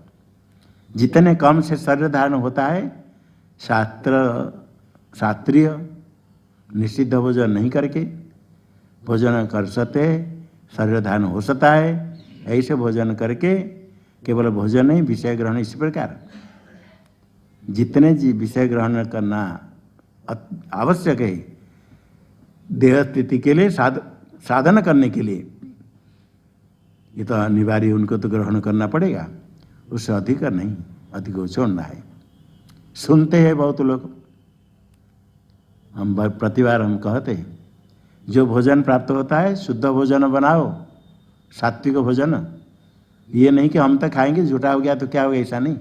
जितने कम से शरीर धारण होता है, शास्त्रीय निषिद्ध भोजन नहीं करके भोजन कर सकते, शरीर धारण हो सकता है। ऐसे भोजन करके केवल भोजन नहीं, विषय ग्रहण इसी प्रकार जितने विषय ग्रहण करना आवश्यक है देह स्थिति के लिए, साधन करने के लिए, ये तो अनिवार्य, उनको तो ग्रहण करना पड़ेगा। उससे अधिक नहीं, अधिक छोड़ना है। सुनते हैं बहुत लोग, हम प्रतिवार हम कहते हैं जो भोजन प्राप्त होता है शुद्ध भोजन बनाओ, सात्विक भोजन। ये नहीं कि हम तो खाएंगे, झूठा हो गया तो क्या होगा, ऐसा नहीं।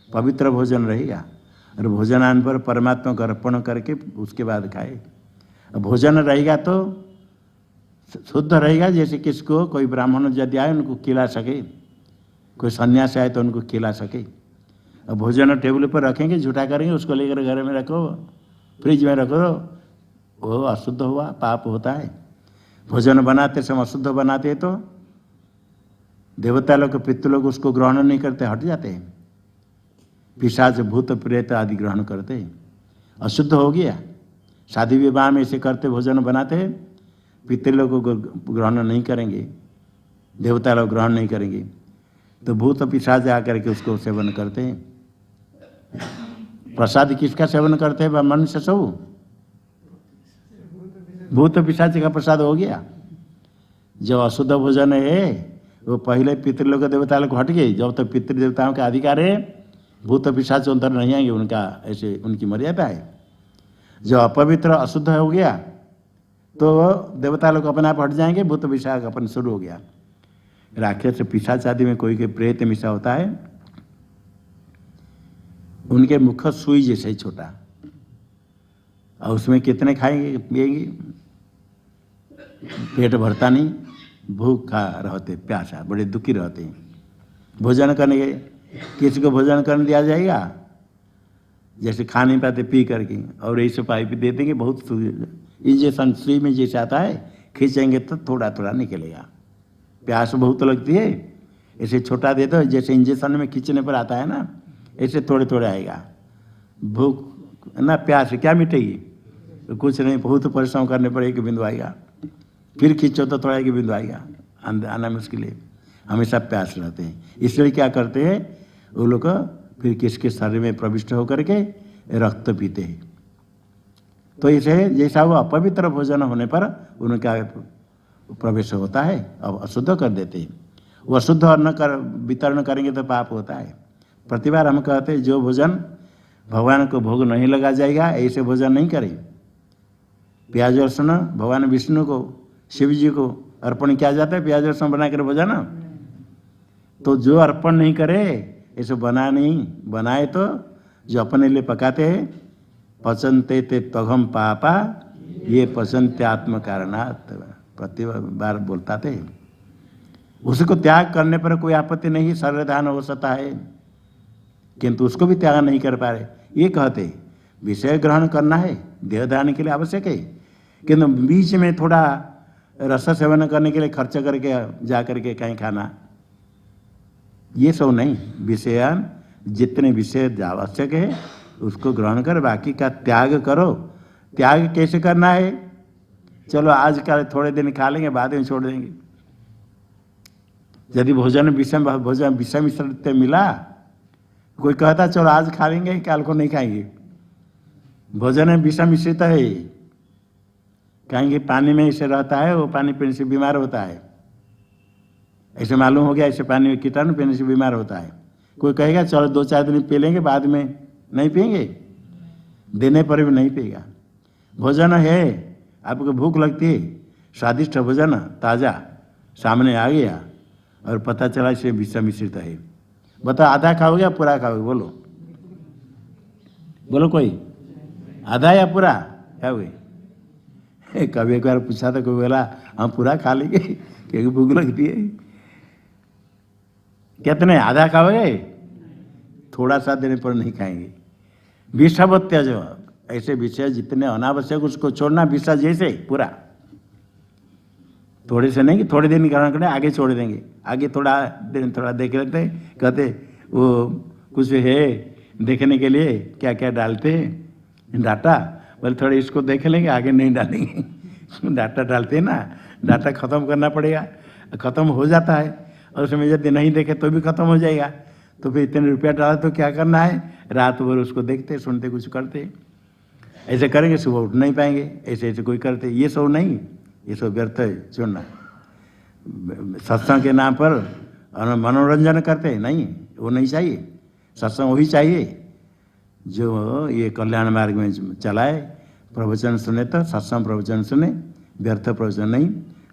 पवित्र भोजन रहेगा और भोजनान पर परमात्मा को अर्पण करके उसके बाद खाए। भोजन रहेगा तो शुद्ध रहेगा, जैसे किसको कोई ब्राह्मण यदि आए उनको खिला सके, कोई सन्यासी आए तो उनको खिला सके। अब भोजन टेबल पर रखेंगे, झूठा करेंगे, उसको लेकर घर में रखो, फ्रिज में रखो, वो अशुद्ध हुआ, पाप होता है। भोजन बनाते समय अशुद्ध बनाते हैं तो देवता लोग पितृ लोग उसको ग्रहण नहीं करते, हट जाते हैं। पिशाच भूत प्रेत आदि ग्रहण करते हैं, अशुद्ध हो गया। शादी विवाह में ऐसे करते, भोजन बनाते हैं, पितृ लोग ग्रहण नहीं करेंगे, देवता लोग ग्रहण नहीं करेंगे, तो भूत पिशाच आकर के उसको सेवन करते हैं। प्रसाद किसका सेवन करते हैं? मनुष्य सब भूत पिशाच का प्रसाद हो गया। जो अशुद्ध भोजन है वो पहले पितृलोक देवता लोग हट गए। जब तक पितृ देवताओं का अधिकार है भूत पिशाच अंदर नहीं आएंगे, उनका ऐसे उनकी मर्यादा है। जो अपवित्र अशुद्ध हो गया तो देवता लोग अपने आप हट जाएंगे, भूत पिशाच अपन शुरू हो गया। राक्षस पिशाच आदि में कोई प्रेत मिशा होता है, उनके मुख सुई जैसे ही छोटा, और उसमें कितने खाएंगे पिएंगे, पेट भरता नहीं, भूखा रहते, प्यासा, बड़े दुखी रहते हैं। भोजन करने के किसी को भोजन करने दिया जाएगा, जैसे खा नहीं पाते पी करके, और ऐसे पाइप दे देंगे, बहुत इंजेक्शन सुई में जैसे आता है, खींचेंगे तो थोड़ा थोड़ा निकलेगा। प्यास बहुत लगती है, ऐसे छोटा दे दो, जैसे इंजेक्शन में खींचने पर आता है ना, ऐसे थोड़े थोड़े आएगा। भूख ना प्यास क्या मिटेगी, तो कुछ नहीं, बहुत परिश्रम करने पर एक बिंदु आएगा, फिर खींचो तो थोड़ा एक बिंदु आएगा, आना मुश्किल है। हमेशा प्यास रहते हैं, इसलिए क्या करते हैं वो लोग, फिर किसके शरीर में प्रविष्ट होकर के रक्त पीते हैं। तो इसे जैसा वो अपवित्र भोजन होने पर उनका प्रवेश होता है, अब अशुद्ध कर देते हैं। वो अशुद्ध अन्न कर वितरण करेंगे तो पाप होता है। प्रतिबार हम कहते हैं जो भोजन भगवान को भोग नहीं लगा जाएगा ऐसे भोजन नहीं करें। प्याज लहसुन भगवान विष्णु को, शिव जी को अर्पण किया जाता है, प्याज लहसुन बना कर भोजन। तो जो अर्पण नहीं करे, ऐसे बना नहीं, बनाए तो जो अपने लिए पकाते हैं, पचनते ते तगम पापा ये पचनते आत्म कारणात्, प्रति बार बोलता थे। उसको त्याग करने पर कोई आपत्ति नहीं, शरीरदान हो सकता है, किंतु उसको भी त्याग नहीं कर पा रहे। ये कहते विषय ग्रहण करना है, देहदान के लिए आवश्यक है, किंतु बीच में थोड़ा रस सेवन करने के लिए खर्च करके जा करके कहीं खाना, ये सब नहीं। विषयान जितने विषय आवश्यक है उसको ग्रहण कर, बाकी का त्याग करो। त्याग कैसे करना है? चलो आज का थोड़े दिन खा लेंगे, बाद में छोड़ देंगे। यदि भोजन विषय मिश्रित मिला, कोई कहता चलो आज खा लेंगे, कल को नहीं खाएंगे। भोजन में विषय मिश्रित है, कहेंगे पानी में ऐसे रहता है, वो पानी पीने से बीमार होता है, ऐसे मालूम हो गया, ऐसे पानी में कीटाणु पीने से बीमार होता है। कोई कहेगा चलो 2-4 दिन पी लेंगे, बाद में नहीं पिएंगे, देने पर भी नहीं पिएगा। भोजन है, आपको भूख लगती है, स्वादिष्ट भोजन ताज़ा सामने आ गया और पता चला इसे विष मिश्रित है, बता आधा खाओगे या पूरा खाओगे? बोलो बोलो, कोई आधा या पूरा खाओगे? कभी एक बार पूछा था, कोई बोला हम पूरा खा लेंगे क्योंकि भूख लगती है। कितने आधा खाओगे? थोड़ा सा देने पर नहीं खाएंगे। विषव त्याज, ऐसे विषय जितने अनावश्यक उसको छोड़ना, विषा जैसे पूरा, थोड़े से नहीं कि थोड़े दिन ग्रहण करें आगे छोड़ देंगे, आगे थोड़ा दिन थोड़ा देख लेते हैं, कहते वो कुछ है देखने के लिए क्या क्या डालते हैं डाटा, बोले थोड़ा इसको देख लेंगे आगे नहीं डालेंगे। डाटा डालते हैं ना, डाटा ख़त्म करना पड़ेगा, ख़त्म हो जाता है और उसमें यदि नहीं देखे तो भी ख़त्म हो जाएगा, तो फिर इतने रुपया डाला तो क्या करना है, रात भर उसको देखते सुनते कुछ करते, ऐसे करेंगे सुबह उठ नहीं पाएंगे, ऐसे ऐसे कोई करते, ये सब नहीं, ये सब व्यर्थ है छोड़ना। सत्संग के नाम पर मनोरंजन करते नहीं, वो नहीं चाहिए। सत्संग वही चाहिए जो ये कल्याण मार्ग में चलाए, प्रवचन सुने तो सत्संग प्रवचन सुने, व्यर्थ प्रवचन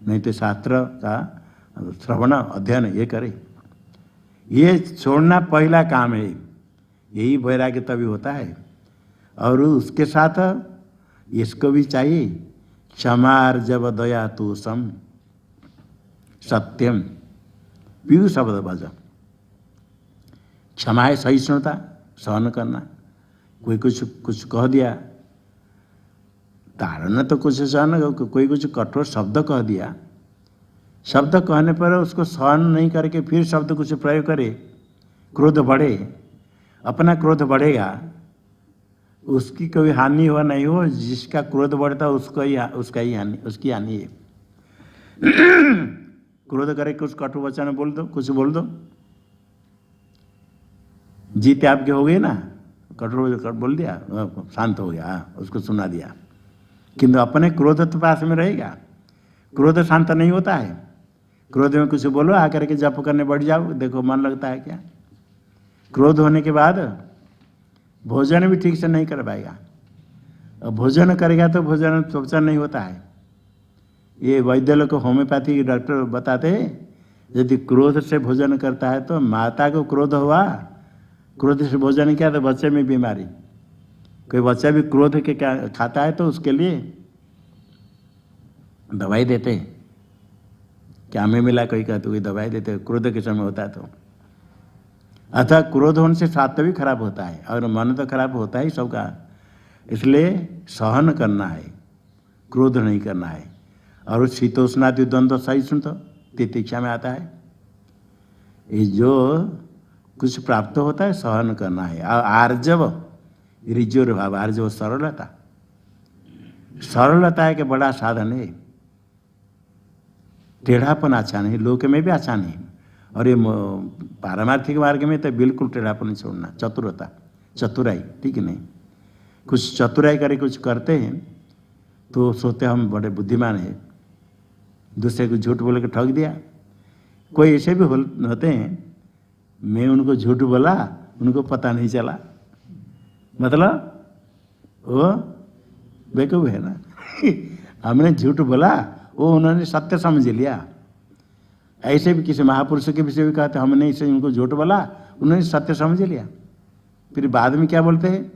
नहीं तो शास्त्र का श्रवण अध्ययन ये करे। ये छोड़ना पहला काम है, यही वैराग्य तभी होता है। और उसके साथ इसको भी चाहिए, क्षमार जब दया तू सम सत्यम पीयू शब्द बज। क्षमा है सहिष्णुता, सहन करना। कोई कुछ कह दिया, तारण तो कुछ सहन, कोई कुछ कठोर शब्द कह दिया, शब्द कहने पर उसको सहन नहीं करके फिर शब्द कुछ प्रयोग करे, क्रोध बढ़े, अपना क्रोध बढ़ेगा, उसकी कोई हानि हो नहीं हो, जिसका क्रोध बढ़ता उसका ही हानि, उसकी हानि है। क्रोध करे कुछ कटु वचन बोल दो, कुछ बोल दो, जीत आपके हो गए ना, कठोर बोल दिया, शांत हो गया, उसको सुना दिया, किंतु अपने क्रोध तो पास में रहेगा, क्रोध शांत नहीं होता है। क्रोध में कुछ बोलो आकर के जप करने बढ़ जाओ, देखो मन लगता है क्या? क्रोध होने के बाद भोजन भी ठीक से नहीं कर पाएगा, और भोजन करेगा तो भोजन त्वचा नहीं होता है। ये वैद्य लोग को होम्योपैथी के डॉक्टर बताते हैं, यदि क्रोध से भोजन करता है तो माता को क्रोध हुआ, क्रोध से भोजन किया तो बच्चे में बीमारी। कोई बच्चा भी क्रोध के क्या खाता है तो उसके लिए दवाई देते, क्या में मिला कोई कहते कोई दवाई देते, क्रोध के समय होता है तो। अतः क्रोध होने से स्वास्थ्य भी खराब होता है और मन तो खराब होता ही सबका, इसलिए सहन करना है, क्रोध नहीं करना है। और शीतोष्णादि द्वंद्व सही सुन तो तितिक्षा में आता है, ये जो कुछ प्राप्त होता है सहन करना है। आर्जव रिजोर भाव, आर्जव सरलता, सरलता है कि बड़ा साधन है। टेढ़ापन अच्छा नहीं, लोक में भी अच्छा नहीं, और ये पारमार्थिक मार्ग में तो बिल्कुल टेढ़ापन नहीं छोड़ना। चतुरता, चतुराई, ठीक नहीं, कुछ चतुराई करे कुछ करते हैं तो सोचते हम बड़े बुद्धिमान हैं, दूसरे को झूठ बोल के ठग दिया। कोई ऐसे भी होते हैं, मैं उनको झूठ बोला, उनको पता नहीं चला, मतलब वो बेवकूफ है ना। हमने झूठ बोला, वो उन्होंने सत्य समझ लिया। ऐसे भी किसी महापुरुष के विषय भी कहते, हमने इसे उनको झूठ बोला, उन्होंने सत्य समझ लिया। फिर बाद में क्या बोलते हैं,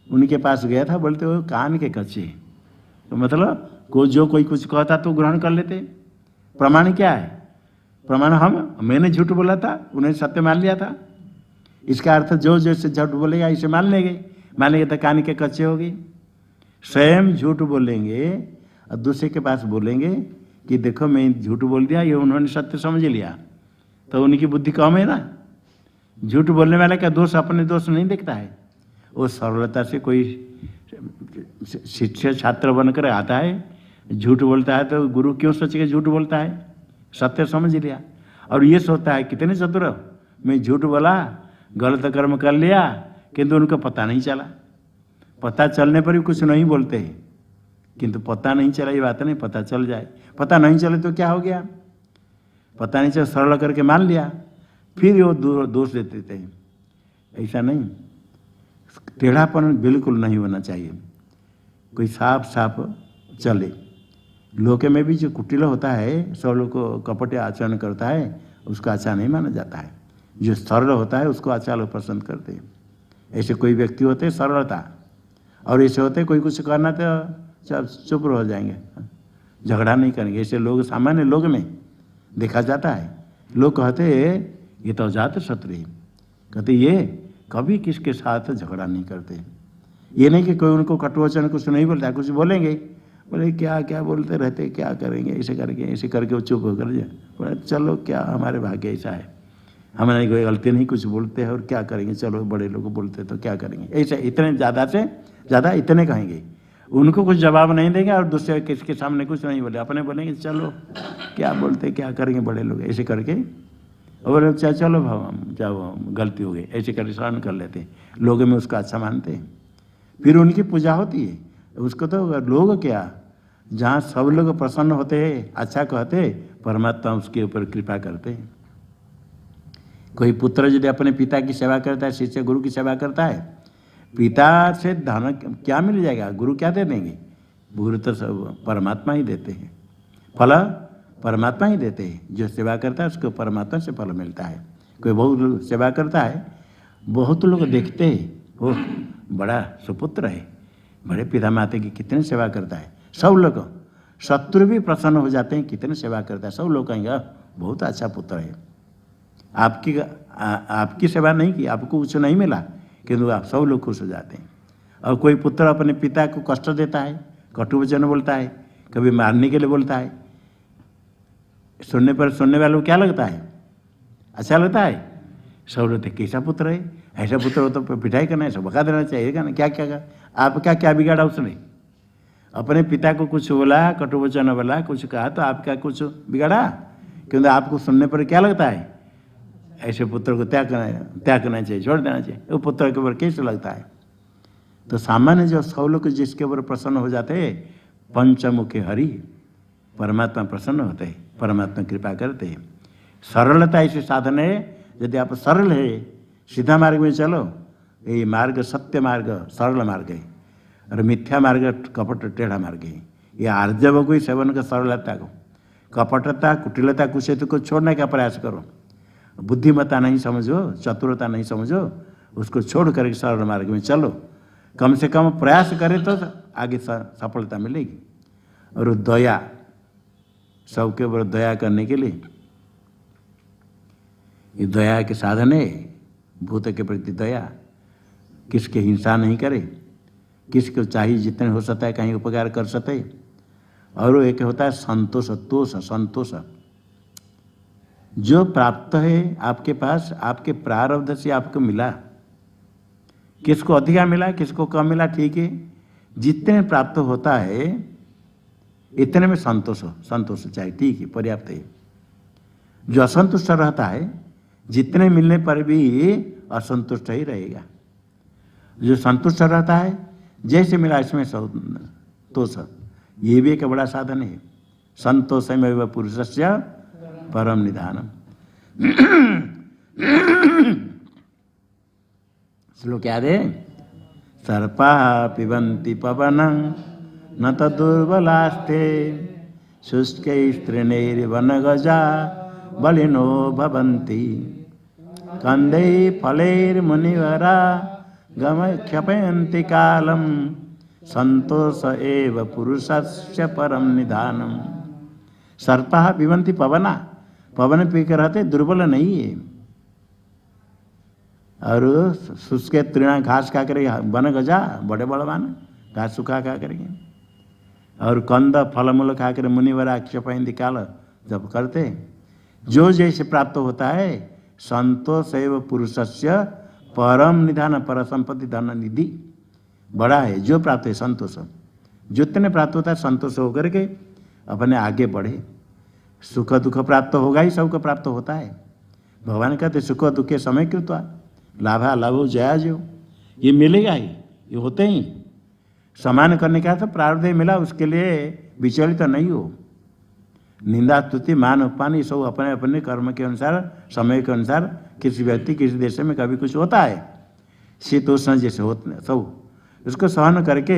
उनके पास गया था, बोलते वो कान के कच्चे, तो मतलब कोई कुछ कहता तो ग्रहण कर लेते। प्रमाण क्या है? प्रमाण मैंने झूठ बोला था, उन्होंने सत्य मान लिया था। इसका अर्थ जो जैसे झूठ बोलेगा इसे मान लेंगे तो कान के कच्चे हो गए। स्वयं झूठ बोलेंगे और दूसरे के पास बोलेंगे कि देखो मैं झूठ बोल दिया, ये उन्होंने सत्य समझ लिया, तो उनकी बुद्धि कम है ना। झूठ बोलने वाला का दोष अपने दोष नहीं देखता है, वो सरलता से कोई शिष्य छात्र बनकर आता है, झूठ बोलता है तो गुरु क्यों सोच के झूठ बोलता है, सत्य समझ लिया। और ये सोचता है कितने चतुर, मैं झूठ बोला, गलत कर्म कर लिया, किंतु उनको पता नहीं चला। पता चलने पर भी कुछ नहीं बोलते हैं, किंतु पता नहीं चला ये बात नहीं, पता चल जाए। पता नहीं चले तो क्या हो गया, पता नहीं चला सरल करके मान लिया, फिर वो दोष देते थे। ऐसा नहीं, टेढ़ापन बिल्कुल नहीं होना चाहिए। कोई साफ साफ चले। लोके में भी जो कुटिल होता है, सब लोग को कपट आचरण करता है, उसको अच्छा नहीं माना जाता है। जो सरल होता है उसको अच्छा लोग पसंद करते हैं। ऐसे कोई व्यक्ति होते हैं सरलता, और ऐसे होते कोई कुछ करना तो चुप हो जाएंगे, झगड़ा नहीं करेंगे। ऐसे लोग सामान्य लोग में देखा जाता है। लोग कहते ये तो अजात शत्रु है, कहते ये कभी किसके साथ झगड़ा नहीं करते। ये नहीं कि कोई उनको कटुवचन कुछ नहीं बोलता, कुछ बोलेंगे, बोले क्या क्या बोलते रहते, क्या करेंगे, ऐसे करके वो चुप होकर जाए, बोले चलो क्या हमारे भाग्य ऐसा है, हमारे कोई गलती नहीं, कुछ बोलते हैं और क्या करेंगे, चलो बड़े लोग बोलते तो क्या करेंगे, ऐसे इतने ज़्यादा से ज़्यादा इतने कहेंगे। उनको कुछ जवाब नहीं देंगे और दूसरे किसके सामने कुछ नहीं बोले, अपने बोलेंगे चलो क्या बोलते क्या करेंगे बड़े लोग, ऐसे करके और चलो भाव जाओ गलती हो गई, ऐसे करके सहन कर लेते हैं। लोगों में उसका अच्छा मानते हैं, फिर उनकी पूजा होती है। उसको तो लोग क्या, जहाँ सब लोग प्रसन्न होते हैं, अच्छा कहते, परमात्मा उसके ऊपर कृपा करते हैं। कोई पुत्र यदि अपने पिता की सेवा करता है, शिष्य गुरु की सेवा करता है, पिता से धन क्या मिल जाएगा, गुरु क्या दे देंगे, गुरु तो सब परमात्मा ही देते हैं, फल परमात्मा ही देते हैं। जो सेवा करता है उसको परमात्मा से फल मिलता है। कोई बहुत सेवा करता है, बहुत लोग देखते हैं वो बड़ा सुपुत्र है, बड़े पिता माता की कितने सेवा करता है, सब लोग शत्रु भी प्रसन्न हो जाते हैं, कितने सेवा करता है, सब लोग कहेंगे बहुत अच्छा पुत्र है। आपकी सेवा नहीं की, आपको कुछ नहीं मिला, किंतु आप सब लोग खुश हो जाते हैं। और कोई पुत्र अपने पिता को कष्ट देता है, कटु वचन बोलता है, कभी मारने के लिए बोलता है, सुनने पर सुनने वालों को क्या लगता है, अच्छा लगता है, सब लोग कैसा पुत्र है, ऐसा पुत्र हो तो पिटाई करना है, सब भगा देना चाहिए ना, क्या क्या आपका क्या बिगाड़ा उसने, अपने पिता को कुछ बोला, कटु वचन बोला, कुछ कहा तो आपका कुछ बिगाड़ा, क्योंकि आपको सुनने पर क्या लगता है, ऐसे पुत्र को त्याग करना चाहिए, छोड़ देना चाहिए, वो पुत्र के ऊपर कैसे लगता है। तो सामान्य जो सब लोग जिसके ऊपर प्रसन्न हो जाते हैं, पंचमुखी हरि परमात्मा प्रसन्न होते हैं, परमात्मा कृपा करते हैं। सरलता ऐसे साधन है, यदि आप सरल है, सीधा मार्ग में चलो, ये मार्ग सत्य मार्ग सरल मार्ग है, और मिथ्या मार्ग कपट टेढ़ा मार्ग है। ये आर्जव को ही सेवन का सरलता को, कपटता कुटिलता कुशेतु को छोड़ने का प्रयास करो, बुद्धिमत्ता नहीं समझो, चतुरता नहीं समझो, उसको छोड़ करके सरल मार्ग में चलो, कम से कम प्रयास करें तो आगे सफलता मिलेगी। और दया, सबके ऊपर दया करने के लिए ये दया के साधन है। भूत के प्रति दया, किसके हिंसा नहीं करे, किसको चाहिए जितने हो सकता है कहीं उपकार कर सके। और वो एक होता है संतोष, तोष संतोष, जो प्राप्त है आपके पास, आपके प्रारब्ध से आपको मिला, किसको अधिका मिला किसको कम मिला, ठीक है, जितने प्राप्त होता है इतने में संतोष चाहिए, ठीक है, पर्याप्त है। जो असंतुष्ट रहता है, जितने मिलने पर भी असंतुष्ट ही रहेगा। जो संतुष्ट रहता है, जैसे मिला इसमें संतोष, ये भी एक बड़ा साधन है। संतोषमेव पुरुषस्य परम निधानम। श्लोक याद है, सर्पा पिबन्ति पवनं न तदुर्बलास्ते शुष्कैस्तृणैर्वनगजा बलिनो भवन्ति कंदै फलैर्मुनिवरा गमक्षपयन्ति कालं संतोष एव पुरुषस्य परम निधानम। सर्पा पिबन्ति पवना, पवन पी कर रहते, दुर्बल नहीं है। और शुष्क तृणा घास खा करेंगे, वन गजा बड़े बड़वान घास सुखा खा करेंगे, और कंद फलमूल खा कर मुनिवरा क्षपयन्ति काल जब करते, जो जैसे प्राप्त होता है, संतोष एव पुरुषस्य परम निधान, पर संपत्ति धन निधि बड़ा है। जो प्राप्त है संतोष, जितने प्राप्त होता है संतोष होकर के अपने आगे बढ़े। सुख दुख प्राप्त होगा ही, सबको प्राप्त होता है। भगवान कहते सुख दुख के समय कृत्वा लाभा लाभो जया जो, ये मिलेगा ही, ये होते ही। समान करने का तो प्रारब्ध मिला, उसके लिए विचलित तो नहीं हो। निंदा स्तुति मान उपमान ये सब अपने अपने कर्म के अनुसार, समय के अनुसार, किसी व्यक्ति किसी देश में कभी कुछ होता है, शीतोष्ण जैसे होते सब, उसको सहन करके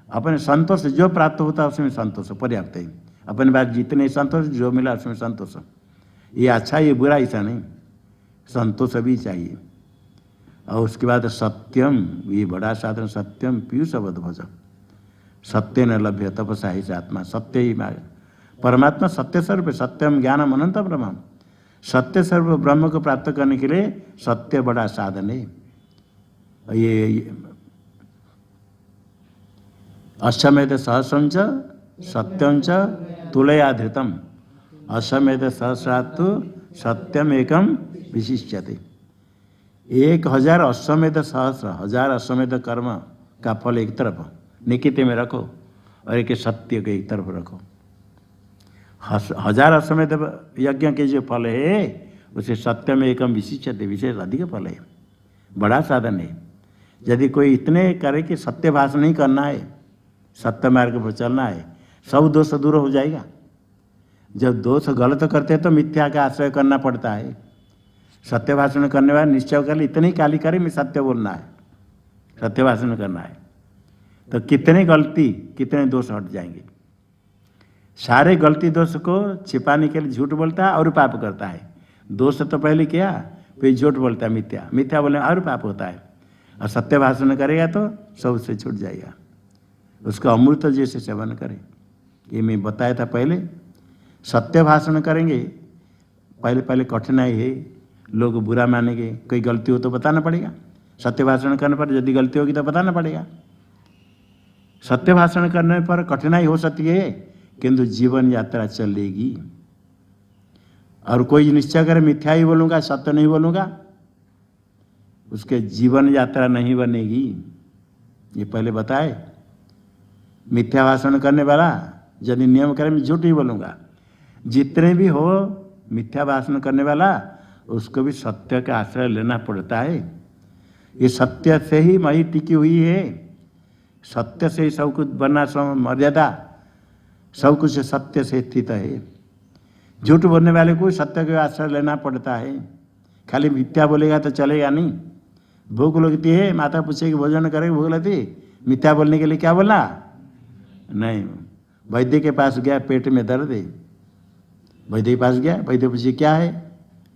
अपने संतोष जो प्राप्त होता है उसमें संतोष पर्याप्त है। अपने पास जितने संतोष जो मिला उसमें संतोष, ये अच्छा ये बुरा ऐसा नहीं, संतोष भी चाहिए। और उसके बाद सत्यम, ये बड़ा साधन, सत्यम पीयूष भज, सत्य न लभ्य तपसा ही आत्मा, सत्य ही मार्ग। परमात्मा सत्य स्वरूप, सत्यम ज्ञानम अनंत ब्रह्म, सत्य स्वरूप ब्रह्म को प्राप्त करने के लिए सत्य बड़ा साधन है। ये अश्वमेध सहस्रंच सत्यंच तुलया धृतम, अश्वमेध सहस्रात्तु सत्यम एकम विशिष्यते। 1000 अश्वमेध सहस्र, 1000 अश्वमेध कर्म का फल एक तरफ निकित में रखो और एक सत्य के एक तरफ रखो। 1000 अश्वमेध यज्ञ के जो फल है उसे सत्य में एकम विशिष्यते, विशेष अधिक फल है, बड़ा साधन है। यदि कोई इतने करे कि सत्य भाषण नहीं करना है, सत्य मार्ग पर चलना है, सब दोष दूर हो जाएगा। जब दोष गलत करते हैं तो मिथ्या का आश्रय करना पड़ता है। सत्य भाषण करने वाले निश्चय कर इतनी काली करे मैं सत्य बोलना है, सत्य भाषण करना है, तो कितने गलती कितने दोष हट जाएंगे। सारे गलती दोष को छिपाने के लिए झूठ बोलता है और पाप करता है। दोष तो पहले किया, फिर झूठ बोलता है, मिथ्या, मिथ्या बोलने और पाप होता है। और सत्य भाषण करेगा तो सब उससे छूट जाएगा। उसका अमृत जैसे सेवन करे, ये मैं बताया था पहले। सत्य भाषण करेंगे पहले पहले कठिनाई है, लोग बुरा मानेंगे, कोई गलती हो तो बताना पड़ेगा। सत्य भाषण करने पर यदि गलती होगी तो बताना पड़ेगा। सत्य भाषण करने पर कठिनाई हो सकती है किंतु जीवन यात्रा चलेगी। और कोई निश्चय करे मिथ्या ही बोलूँगा, सत्य नहीं बोलूँगा, उसके जीवन यात्रा नहीं बनेगी। ये पहले बताए। मिथ्या भाषण करने वाला यदि नियम करे मैं झूठ ही बोलूँगा, जितने भी हो मिथ्या भाषण करने वाला उसको भी सत्य का आश्रय लेना पड़ता है। ये सत्य से ही मही टिकी हुई है, सत्य से ही सब कुछ बनना, सब मर्यादा सब कुछ सत्य से स्थित है। झूठ बोलने वाले को सत्य का आश्रय लेना पड़ता है। खाली मिथ्या बोलेगा तो चलेगा नहीं। भूख लगती है, माता पूछेगी भोजन करेगी, भूख लगती, मिथ्या बोलने के लिए क्या बोला नहीं। वैद्य के पास गया, पेट में दर्द है, वैद्य के पास गया, वैद्य पूछे क्या है,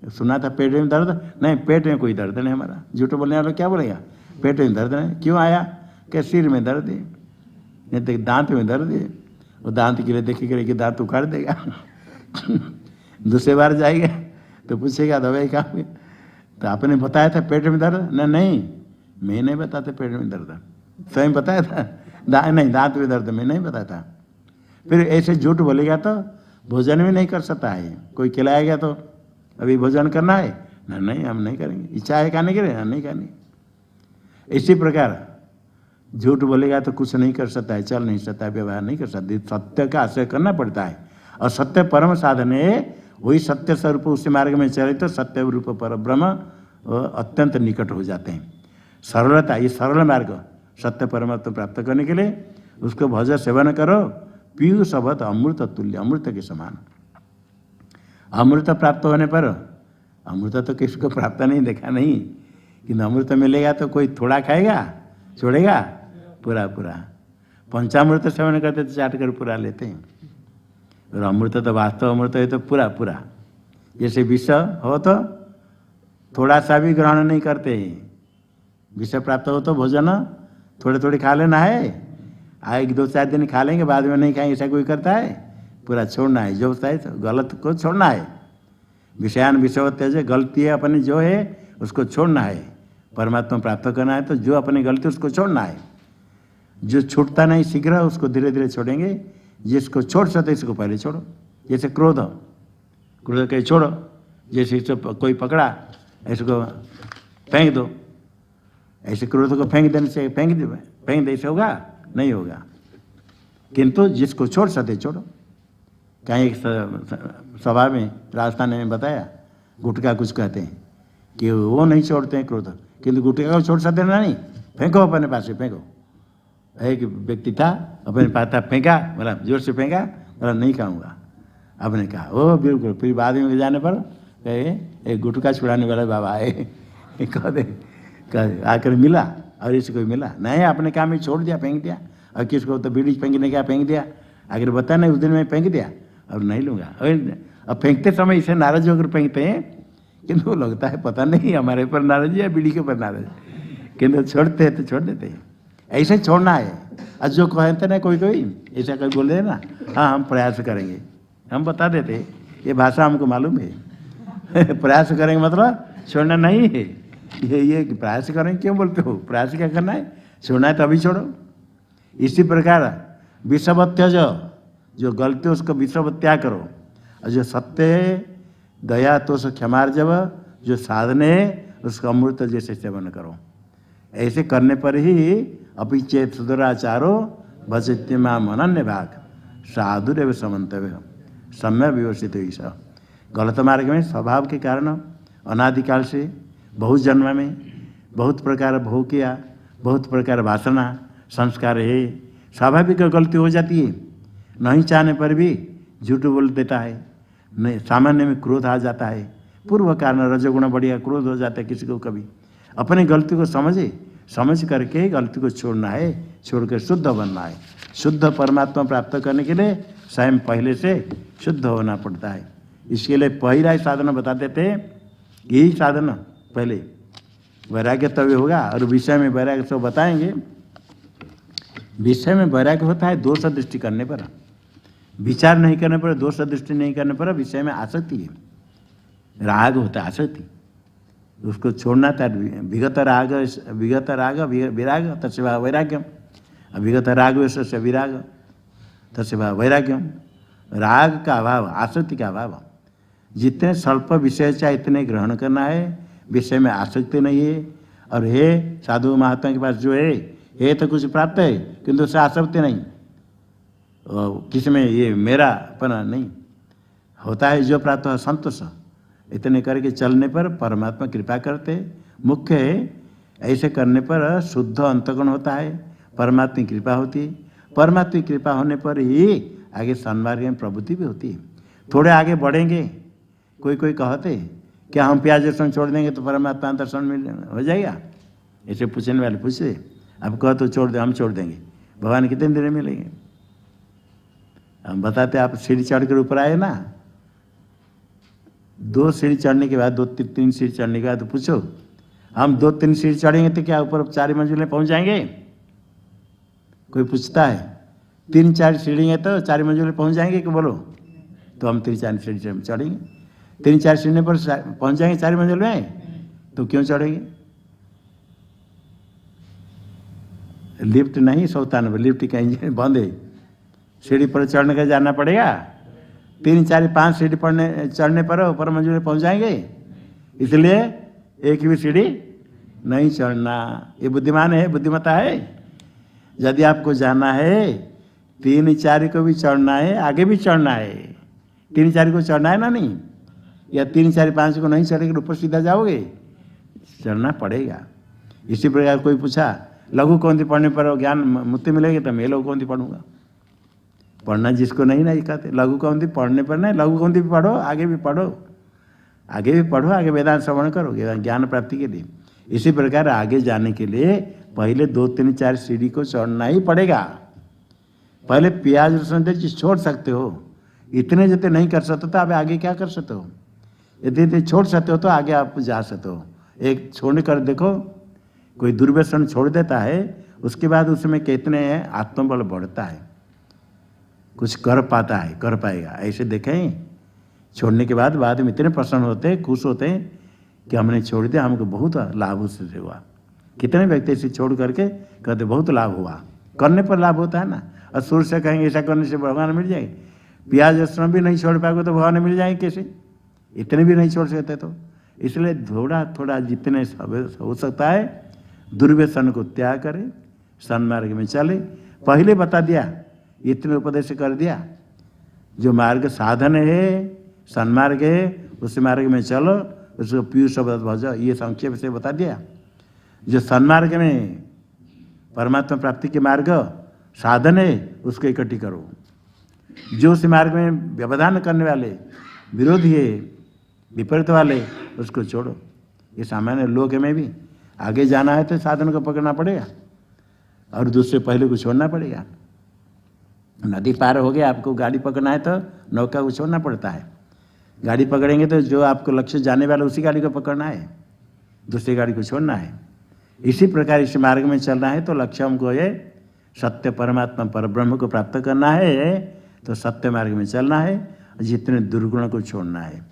सुना था पेट में दर्द, नहीं पेट में कोई दर्द नहीं हमारा। झूठ बोलने वाला क्या बोलेगा, पेट में दर्द नहीं, क्यों आया, क्या सिर में दर्द है, नहीं तो दांत में दर्द है। वो दांत के लिए देखेगा कि दांत उखाड़ देगा। दूसरे बार जाएगा तो पूछेगा दवाई कहाँ पे, तो आपने बताया था पेट में दर्द, नहीं मैं नहीं बताता पेट में दर्द, स्वयं बताया था, नहीं दांत में दर्द मैं नहीं बताया था। फिर ऐसे झूठ बोलेगा तो भोजन भी नहीं कर सकता है। कोई खिलाएगा तो अभी भोजन करना है, नहीं हम नहीं करेंगे, इच्छा है खाने के लिए, नहीं खाने। इसी प्रकार झूठ बोलेगा तो कुछ नहीं कर सकता है, चल नहीं सकता है, व्यवहार नहीं कर सकता। सत्य का आश्रय करना पड़ता है और सत्य परम साधन है। वही सत्य स्वरूप उसी मार्ग में चले तो सत्य रूप पर ब्रह्म अत्यंत निकट हो जाते हैं। सरलता, ये सरल मार्ग सत्य परमात्मा प्राप्त करने के लिए उसको भज सेवन करो, पीयूष शब्द अमृत तुल्य, अमृत के समान। अमृत प्राप्त होने पर, अमृत तो किसी को प्राप्त नहीं देखा नहीं, किंतु अमृत मिलेगा तो कोई थोड़ा खाएगा छोड़ेगा, पूरा पूरा। पंचामृत सेवन करते तो चाट कर पूरा लेते हैं, और अमृत तो वास्तव अमृत है तो पूरा पूरा। जैसे विष हो तो थोड़ा सा भी ग्रहण नहीं करते हैं, विष प्राप्त हो तो भोजन थोड़े थोड़े खा लेना है, एक दो चार दिन खा लेंगे बाद में नहीं खाएंगे, ऐसा कोई करता है, पूरा छोड़ना है। जो होता है तो गलत को छोड़ना है, विषयान विषय तेज, गलती है अपनी जो है उसको छोड़ना है। परमात्मा प्राप्त करना है तो जो अपनी गलती उसको छोड़ना है। जो छूटता नहीं शीघ्र उसको धीरे धीरे छोड़ेंगे, जिसको छोड़ सकते इसको पहले छोड़ो। जैसे क्रोध, क्रोध कहीं छोड़ो, जैसे इसको कोई पकड़ा इसको फेंक दो, ऐसे क्रोध को फेंक देने से फेंक दे से होगा नहीं होगा, किंतु जिसको छोड़ सकते छोड़ो। कहीं एक सभा में राजस्थान में बताया, गुटखा कुछ कहते हैं कि वो नहीं छोड़ते हैं क्रोध, किंतु गुटखा को छोड़ सकते ना, नहीं फेंको अपने पास से फेंको। एक व्यक्ति था अपने पास था, फेंका, बोला जोर से फेंका, बोला नहीं खाऊंगा। आपने कहा ओ बिल्कुल। फिर बाद में जाने पर कहे एक गुटखा छुड़ाने वाले बाबा आए, कह दे आकर मिला और इसको मिला, नहीं आपने कहा मैं छोड़ दिया, फेंक दिया, और किसको तो बीड़ी फेंकने क्या फेंक दिया, अगर बता नहीं उस दिन मैं फेंक दिया अब नहीं लूँगा। अब फेंकते समय इसे नाराज होकर फेंकते हैं, किंतु लगता है पता नहीं हमारे पर नाराज या बीड़ी के ऊपर नाराज, किंतु छोड़ते हैं तो छोड़ देते हैं। ऐसे छोड़ना है। और जो कहते ना कोई ऐसा कोई बोल रहे ना, हाँ हम प्रयास करेंगे, हम बता देते ये भाषा हमको मालूम है प्रयास करेंगे मतलब छोड़ना नहीं है। ये प्रयास करेंगे क्यों बोलते हो, प्रयास क्या करना है, छोड़ना है तभी छोड़ो। इसी प्रकार विषव त्यज, जो गलती है उसको विषव त्याग करो, और जो सत्य है दया तो उसे क्षमार्जव, जो साधन है उसका अमृत जैसे सेवन करो। ऐसे करने पर ही अपि चेत सुदुराचारो भजते माम अनन्य भाग साधुरेव समन्तव्य सम्य विवसित ईसा। गलत मार्ग में स्वभाव के कारण अनादिकाल से बहुत जन्म में बहुत प्रकार भोग किया, बहुत प्रकार वासना संस्कार है, स्वाभाविक गलती हो जाती है। नहीं चाहने पर भी झूठ बोल देता है, नहीं सामान्य में क्रोध आ जाता है, पूर्व कारण रजोगुण बढ़िया क्रोध हो जाता है किसी को। कभी अपनी गलती को समझ करके गलती को छोड़ना है, छोड़कर शुद्ध बनना है। शुद्ध परमात्मा प्राप्त करने के लिए स्वयं पहले से शुद्ध होना पड़ता है। इसके लिए पहला साधन बता देते हैं, यही साधन पहले वैराग्य तभी होगा। और विषय में वैराग्य सब बताएंगे। विषय में वैराग्य होता है दोष दृष्टि करने पर, विचार नहीं करने पर, दोष दृष्टि नहीं करने पर विषय में आसक्ति है, राग होता है आसक्ति, उसको छोड़ना था। विगत राग विराग तस्य वैराग्यम, विगत राग से विराग तस्य वैराग्यम। राग का अभाव, आसक्ति का अभाव। जितने स्वल्प विषय चाहे इतने ग्रहण करना है, विषय में आसक्ति नहीं है। और हे साधु महात्मा के पास जो है तो कुछ प्राप्त है, किंतु उससे आसक्ति नहीं, किसी में ये मेरापना नहीं होता है। जो प्राप्त है संतोष, इतने करके चलने पर परमात्मा कृपा करते। मुख्य है ऐसे करने पर शुद्ध अंतःकरण होता है, परमात्मा की कृपा होती है। परमात्मा की कृपा होने पर ही आगे सन्मार्ग में प्रवृत्ति भी होती है। थोड़े आगे बढ़ेंगे, कोई कहते क्या हम प्याज लहसुन छोड़ देंगे तो परमात्मा दर्शन मिल हो जाएगा, ऐसे पूछने वाले पूछते। अब कहो तो छोड़ दे, हम छोड़ देंगे, भगवान कितने दिन मिलेंगे। हम बताते आप सीढ़ी चढ़ कर ऊपर आए ना, 2 सीढ़ी चढ़ने के बाद 2-3 सीढ़ी चढ़ने के बाद पूछो हम 2-3 सीढ़ी चढ़ेंगे तो क्या ऊपर 4 मंजिलें पहुंच जाएंगे? कोई पूछता है 3-4 सीढ़ी है तो 4 मंजिलें पहुंच जाएंगे कि बोलो? तो हम 3-4 सीढ़ी चढ़ेंगे, 3-4 सीढ़ी पर पहुंच जाएंगे 4 मंजिल में, तो क्यों चढ़ेंगे? लिफ्ट नहीं 97, लिफ्ट का इंजन बंद है, सीढ़ी पर चढ़ने का जाना पड़ेगा। 3-4-5 सीढ़ी चढ़ने पर ऊपर मंजिल पहुंच जाएंगे, इसलिए एक भी सीढ़ी नहीं चढ़ना। ये बुद्धिमान है, बुद्धिमता है। यदि आपको जाना है 3-4 को भी चढ़ना है, आगे भी चढ़ना है, 3-4 को चढ़ना है ना नहीं, या 3-4-5 को नहीं चढ़ेंगे ऊपर सीधा जाओगे, चढ़ना पड़ेगा। इसी प्रकार कोई पूछा लघु कौंती पढ़ने पर ज्ञान मुक्ति मिलेगी, तो मैं लघु कौंती पढ़ूंगा। पढ़ना जिसको नहीं ना कहते, लघु कौंती पढ़ने पर नहीं, लघु कौंती भी पढ़ो, आगे भी पढ़ो, आगे वेदांत श्रवण करो ज्ञान प्राप्ति के लिए। इसी प्रकार आगे जाने के लिए पहले 2-3-4 सीढ़ी को चढ़ना ही पड़ेगा। पहले प्याज लहसुन चीज छोड़ सकते हो, इतने जितने नहीं कर सकते तो आप आगे क्या कर सकते हो? यदि छोड़ सकते हो तो आगे आप जा सकते हो। एक छोड़ कर देखो, कोई दुर्व्यसन छोड़ देता है, उसके बाद उसमें कितने आत्मबल बढ़ता है, कुछ कर पाता है, कर पाएगा। ऐसे देखें, छोड़ने के बाद में इतने प्रसन्न होते, खुश होते हैं कि हमने छोड़ दिया, हमको बहुत लाभ उससे हुआ। कितने व्यक्ति इसे छोड़ करके कहते बहुत लाभ हुआ। करने पर लाभ होता है ना। और सूर्य से कहेंगे ऐसा करने से भगवान मिल जाएंगे, प्याज लहसुन भी नहीं छोड़ पाएंगे तो भगवान मिल जाएंगे कैसे? इतने भी नहीं छोड़ सकते। तो इसलिए थोड़ा जितने हो सकता है दुर्व्यसन को त्याग करें, सन्मार्ग में चले। पहले बता दिया, इतने उपदेश कर दिया। जो मार्ग साधन है, सन्मार्ग है, उस मार्ग में चलो, उसको पीयूष भजो, ये संक्षेप से बता दिया। जो सन्मार्ग में परमात्मा प्राप्ति के मार्ग साधन है, उसको इकट्ठी करो। जो उस मार्ग में व्यवधान करने वाले, विरोधी है, विपरीत वाले, उसको छोड़ो। ये सामान्य लोक में भी आगे जाना है तो साधन को पकड़ना पड़ेगा। और दूसरे पहले को छोड़ना पड़ेगा। नदी पार हो गया, आपको गाड़ी पकड़ना है तो नौका को छोड़ना पड़ता है। गाड़ी पकड़ेंगे तो जो आपको लक्ष्य जाने वाला उसी गाड़ी को पकड़ना है, दूसरी गाड़ी को छोड़ना है। इसी प्रकार इस मार्ग में चलना है तो लक्ष्य हमको ये सत्य परमात्मा परब्रह्म को प्राप्त करना है, तो सत्य मार्ग में चलना है, जितने दुर्गुण को छोड़ना है।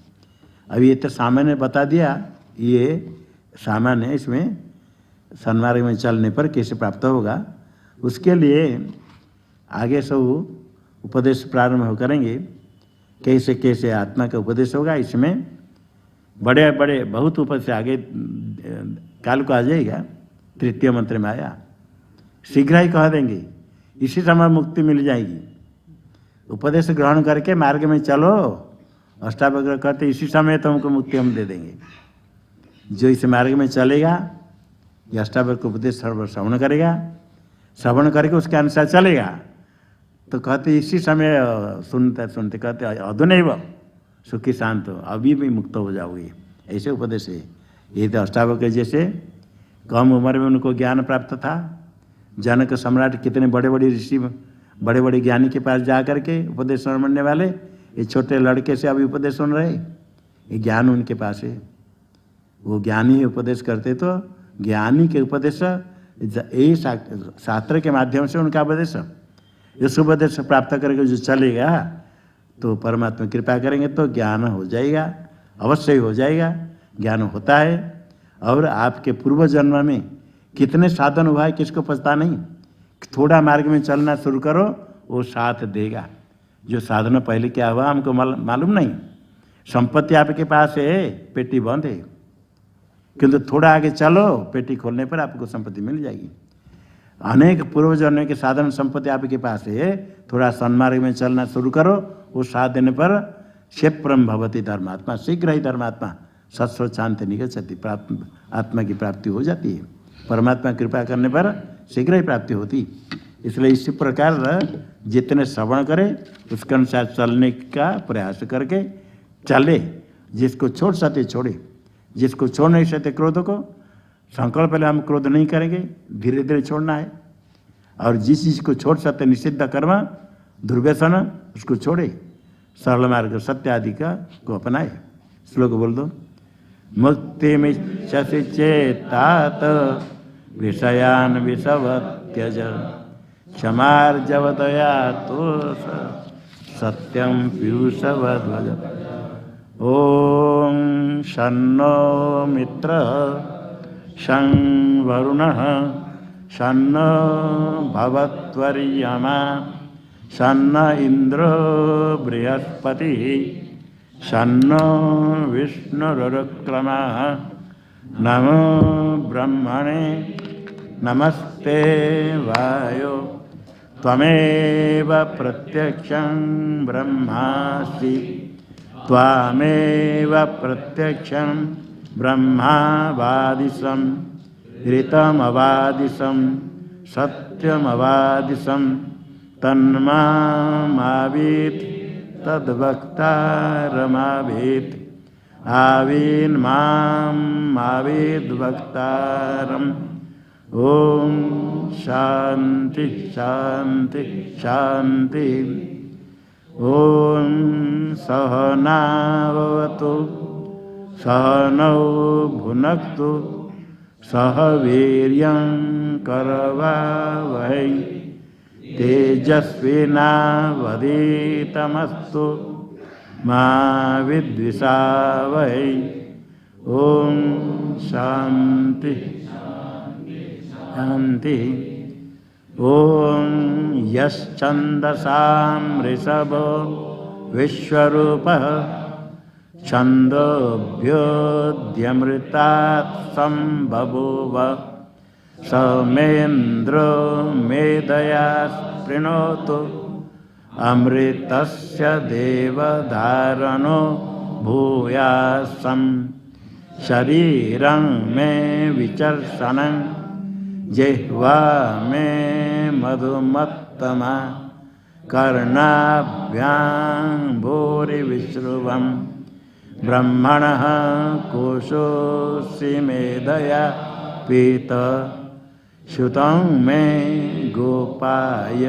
अभी ये तो सामान्य बता दिया, ये सामान्य, इसमें सन्मार्ग में चलने पर कैसे प्राप्त होगा उसके लिए आगे सब उपदेश प्रारंभ हो करेंगे, कैसे कैसे आत्मा का उपदेश होगा। इसमें बड़े बड़े बहुत ऊपर से आगे काल को आ जाएगा, तृतीय मंत्र में आया, शीघ्र ही कह देंगे इसी समय मुक्ति मिल जाएगी। उपदेश ग्रहण करके मार्ग में चलो, अष्टावक्र कहते इसी समय तुमको मुक्ति हम दे देंगे। जो इस मार्ग में चलेगा, ये अष्टावक्र उपदेश श्रवण करेगा, श्रवण करके उसके अनुसार चलेगा, तो कहते इसी समय सुनते सुनते कहते अधुनैव सुखी शांत हो, अभी भी मुक्त हो जाओगे। ऐसे उपदेश है। ये तो अष्टावक्र जैसे कम उम्र में उनको ज्ञान प्राप्त था। जनक सम्राट कितने बड़े बड़े ऋषि, बड़े बड़े ज्ञानी के पास जा करके उपदेश सुनने वाले, ये छोटे लड़के से अभी उपदेश सुन रहे, ये ज्ञान उनके पास है। वो ज्ञानी ही उपदेश करते, तो ज्ञानी के उपदेश यही शास्त्र के माध्यम से उनका उपदेश, इस उपदेश प्राप्त करके जो चलेगा तो परमात्मा कृपा करेंगे तो ज्ञान हो जाएगा, अवश्य ही हो जाएगा। ज्ञान होता है। और आपके पूर्व जन्म में कितने साधन हुआ है किसको पता नहीं। थोड़ा मार्ग में चलना शुरू करो, वो साथ देगा। जो साधन पहले क्या हुआ हमको मालूम नहीं। संपत्ति आपके पास है, पेटी बंद है, किंतु थोड़ा आगे चलो, पेटी खोलने पर आपको संपत्ति मिल जाएगी। अनेक पूर्व जन्म के साधन संपत्ति आपके पास है, थोड़ा सन्मार्ग में चलना शुरू करो, वो साथ देने पर क्षिप्रम भवति धर्मात्मा, शीघ्र ही धर्मात्मा सत्स्व शांति निगच्छति, आत्मा की प्राप्ति हो जाती है। परमात्मा कृपा करने पर शीघ्र ही प्राप्ति होती। इसलिए इसी प्रकार जितने श्रवण करे उसके अनुसार चलने का प्रयास करके चले। जिसको छोड़ सकते छोड़े, जिसको छोड़ नहीं सकते क्रोध को, संकल्प पहले हम क्रोध नहीं करेंगे, धीरे धीरे छोड़ना है। और जिस चीज़ को छोड़ सकते निषिद्ध कर्म दुर्व्यसन, उसको छोड़े, सरल मार्ग सत्य आदि का को अपनाए। श्लोक बोल दो। मुक्तिमिच्छसि चेतात विषयान विषवत्यज क्षमार्जवतया तो सत्यम पीयूषवध्वज। ओम शन्नो मित्रः शं वरुणः शन्नो भवत्वर्यमा शन्न इन्द्रो बृहस्पतिः शन्नो विष्णुरुक्रमः। नमो ब्रह्मणे नमस्ते वायो त्वमेव प्रत्यक्षं ब्रह्मासि त्वामेव प्रत्यक्षं ब्रह्मावादिशं ऋतमवादिशं सत्यमवादिशं तन्मामावीत् तद्वक्तारमावीत् आवीन्मामावीद्वक्तारम्। ओम शांति शांति शांति। ओम सहनावतु सहनौ भुनक्तु सह वीर्यं करवावहै तेजस्विनावधीतमस्तु मा विद्विषावहै। ओम शांति शांति। ओम यश्छन्दसां ऋषभो विश्वरूपः छन्दोभ्योऽध्यमृतात् सम्बभूव सौमेन्द्रो मेधया स्पृणोतु अमृतस्य देवधारणो भूयासं शरीरं मे विचर्षणं जिह्वा मे मधुमत्तमा कर्णाभ्यां भूरिविश्रुवं ब्रह्मणः कोशोऽसि मेधया पीत श्रुतं मे गोपाय।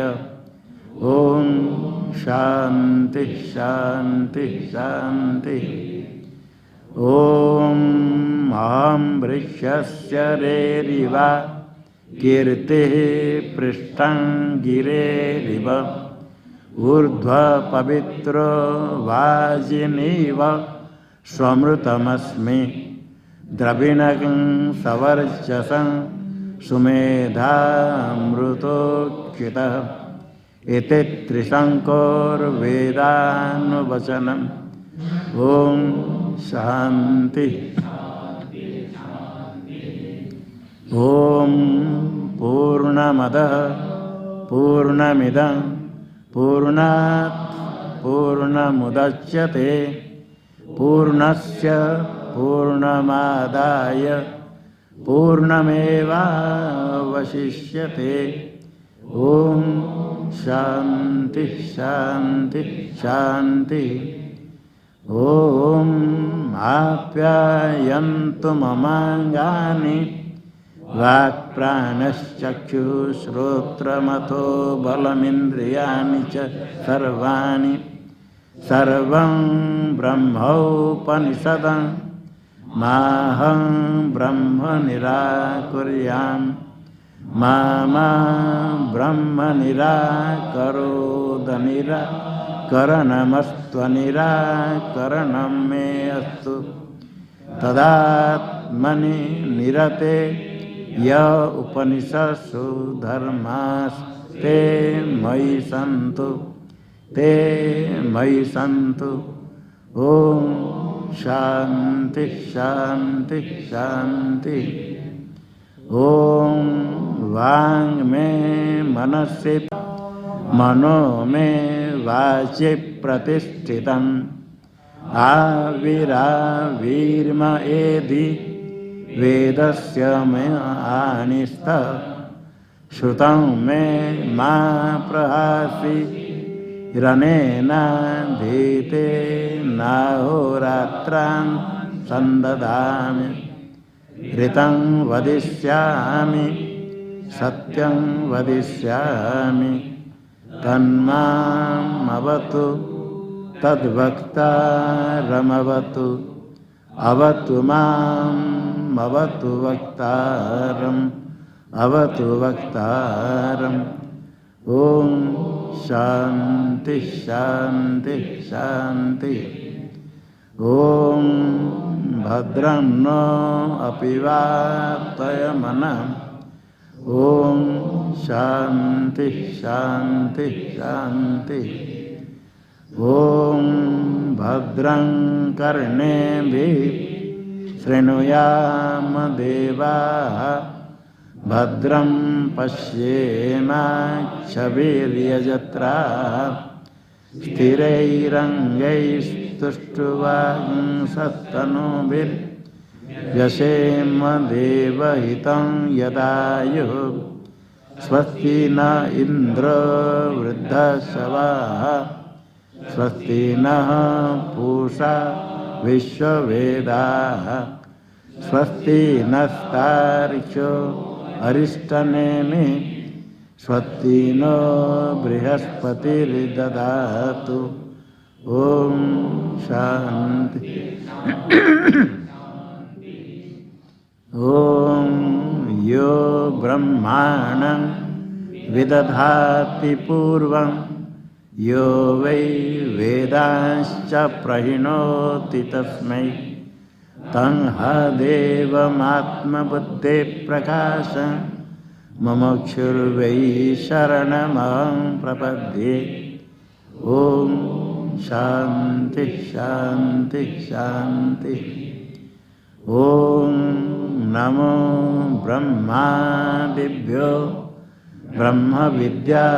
ओम शांति शांति शांति। ओम अहं वृक्षस्य रेरिवा कीर्तिः पृष्ठं गिरेरिव ऊर्ध्व पवित्रो वाजिनीव स्वमृतमस्मि द्रविणं सवर्चसं सुमेधामृतोक्षितः इति त्रिशङ्कोर्वेदानुवचनम्। ओम शांति। ओम पूर्णमदः पूर्णमिदं पूर्णात् पूर्णमुदच्यते पूर्णस्य पूर्णमादाय पूर्णमेवावशिष्यते। ओम शांति शांति शांति। ओम आप्यायन्तु ममाङ्गानि वाक्प्राणश्चक्षुश्रोत्रमथो बलमिन्द्रियाणि च सर्वाणि। सर्वं ब्रह्मोपनिषदं माहं ब्रह्म निराकुर्याम् मा ब्रह्म निराकरोद निराकरणमस्त्वनिराकरणं मे अस्तु। तदात्मनि निरते य उपनिषत्सु धर्मास्ते मयि सन्तु ते मयि सन्तु। ओम शांति शांति शांति। ओम वांग में मनसि मनो में वाचि प्रतिष्ठितम् आविरावीर्म एधि वेदस्य मे आनिस्तः श्रुतं मे मा प्रहासि रनेनाधीते नाहोरात्रान् सन्ददामि ऋतं वदिष्यामि सत्यं वदिष्यामि तन्मामवतु तद्वक्तारमवतु अवतु माम् अवतु वक्तारम् अवतु वक्तारम्। ओम शांति शांति शांति। ओम भद्रं नो अपि वातयमनः। ओम शांति शांति शांति। ओम भद्रं कर्णेभिः शृणुयाम देवाः भद्रं पश्येमाक्षभिर्यजत्राः स्थिरैरङ्गैस्तुष्ट्वांसस्तनूभिर्यशेम देवहितं यदायुः। स्वस्ति न इन्द्रो वृद्धश्रवाः स्वस्ति नः पूषा विश्ववेदाः स्वस्ति नस्तार्क्ष्यो अरिष्टनेमि स्वस्ति नो बृहस्पतिर्दधातु। ओम शांति। ओम यो ब्रह्माणं विदधाति पूर्वं यो वै वेदांश्च प्रहिणोति तस्मै तं देवमात्मबुद्धिप्रकाशं मुमुक्षुर्वै शरणमहं प्रपद्ये। ओम शांति शांति शांति। ओम नमो ब्रह्मादिभ्यो ब्रह्म विद्या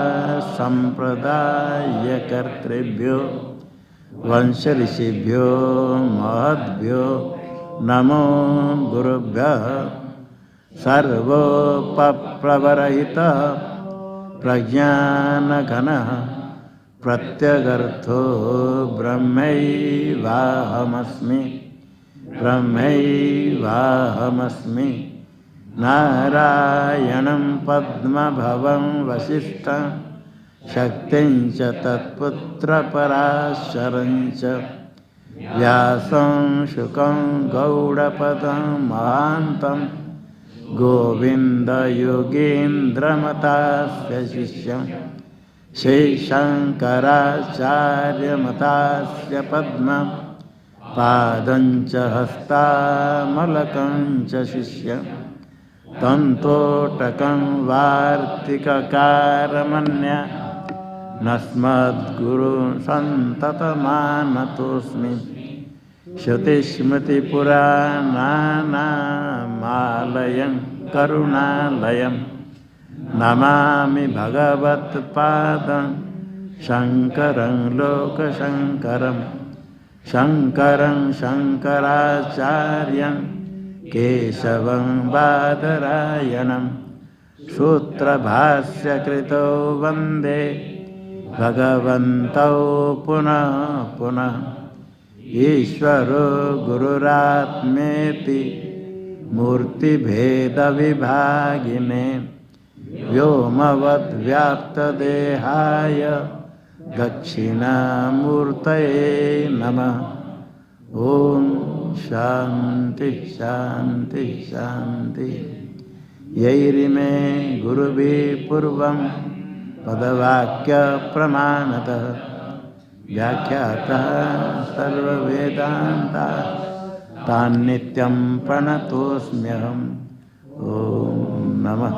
संप्रदायकर्तृभ्यो वंश ऋषिभ्यो महद्भ्यो नमो गुरुभ्यः। सर्वोपप्लवरहितः प्रज्ञानघनः प्रत्यगर्थो ब्रह्मैवाहमस्मि ब्रह्मैवाहमस्मि। नारायणं पद्मभवं वसिष्ठं शक्तिं च तत्पुत्रपराशरं च व्यासं शुकं गौडपदं महान्तं गोविन्दयोगीन्द्रमतास्य शिष्यं श्रीशङ्कराचार्यमतास्य पद्मं पादं च हस्तामलकं च शिष्यं तन्तोटकं वार्तिककारमन्या नस्मद्गुरुं सन्ततमानतोऽस्मि श्रुतिस्मृतिपुराणानामालयं करुणालयं नमामि भगवत्पादं शङ्करं लोकशङ्करं शङ्करं शङ्कराचार्यं केशवं बादरायणं सूत्रभाष्यकृतो वन्दे भगवन्तौ पुनः पुनः ईश्वरो गुरुरात्मेति मूर्तिभेदविभागिने व्योमवद्व्याप्तदेहाय दक्षिणामूर्तये नमः। ॐ शान्ति शान्ति शान्ति। यैरिमे गुरुभिः पूर्वं पदवाक्यप्रमाणतः व्याख्यातः सर्ववेदान्ता तान्नित्यं प्रणतोऽस्म्यहम्। ॐ नमः।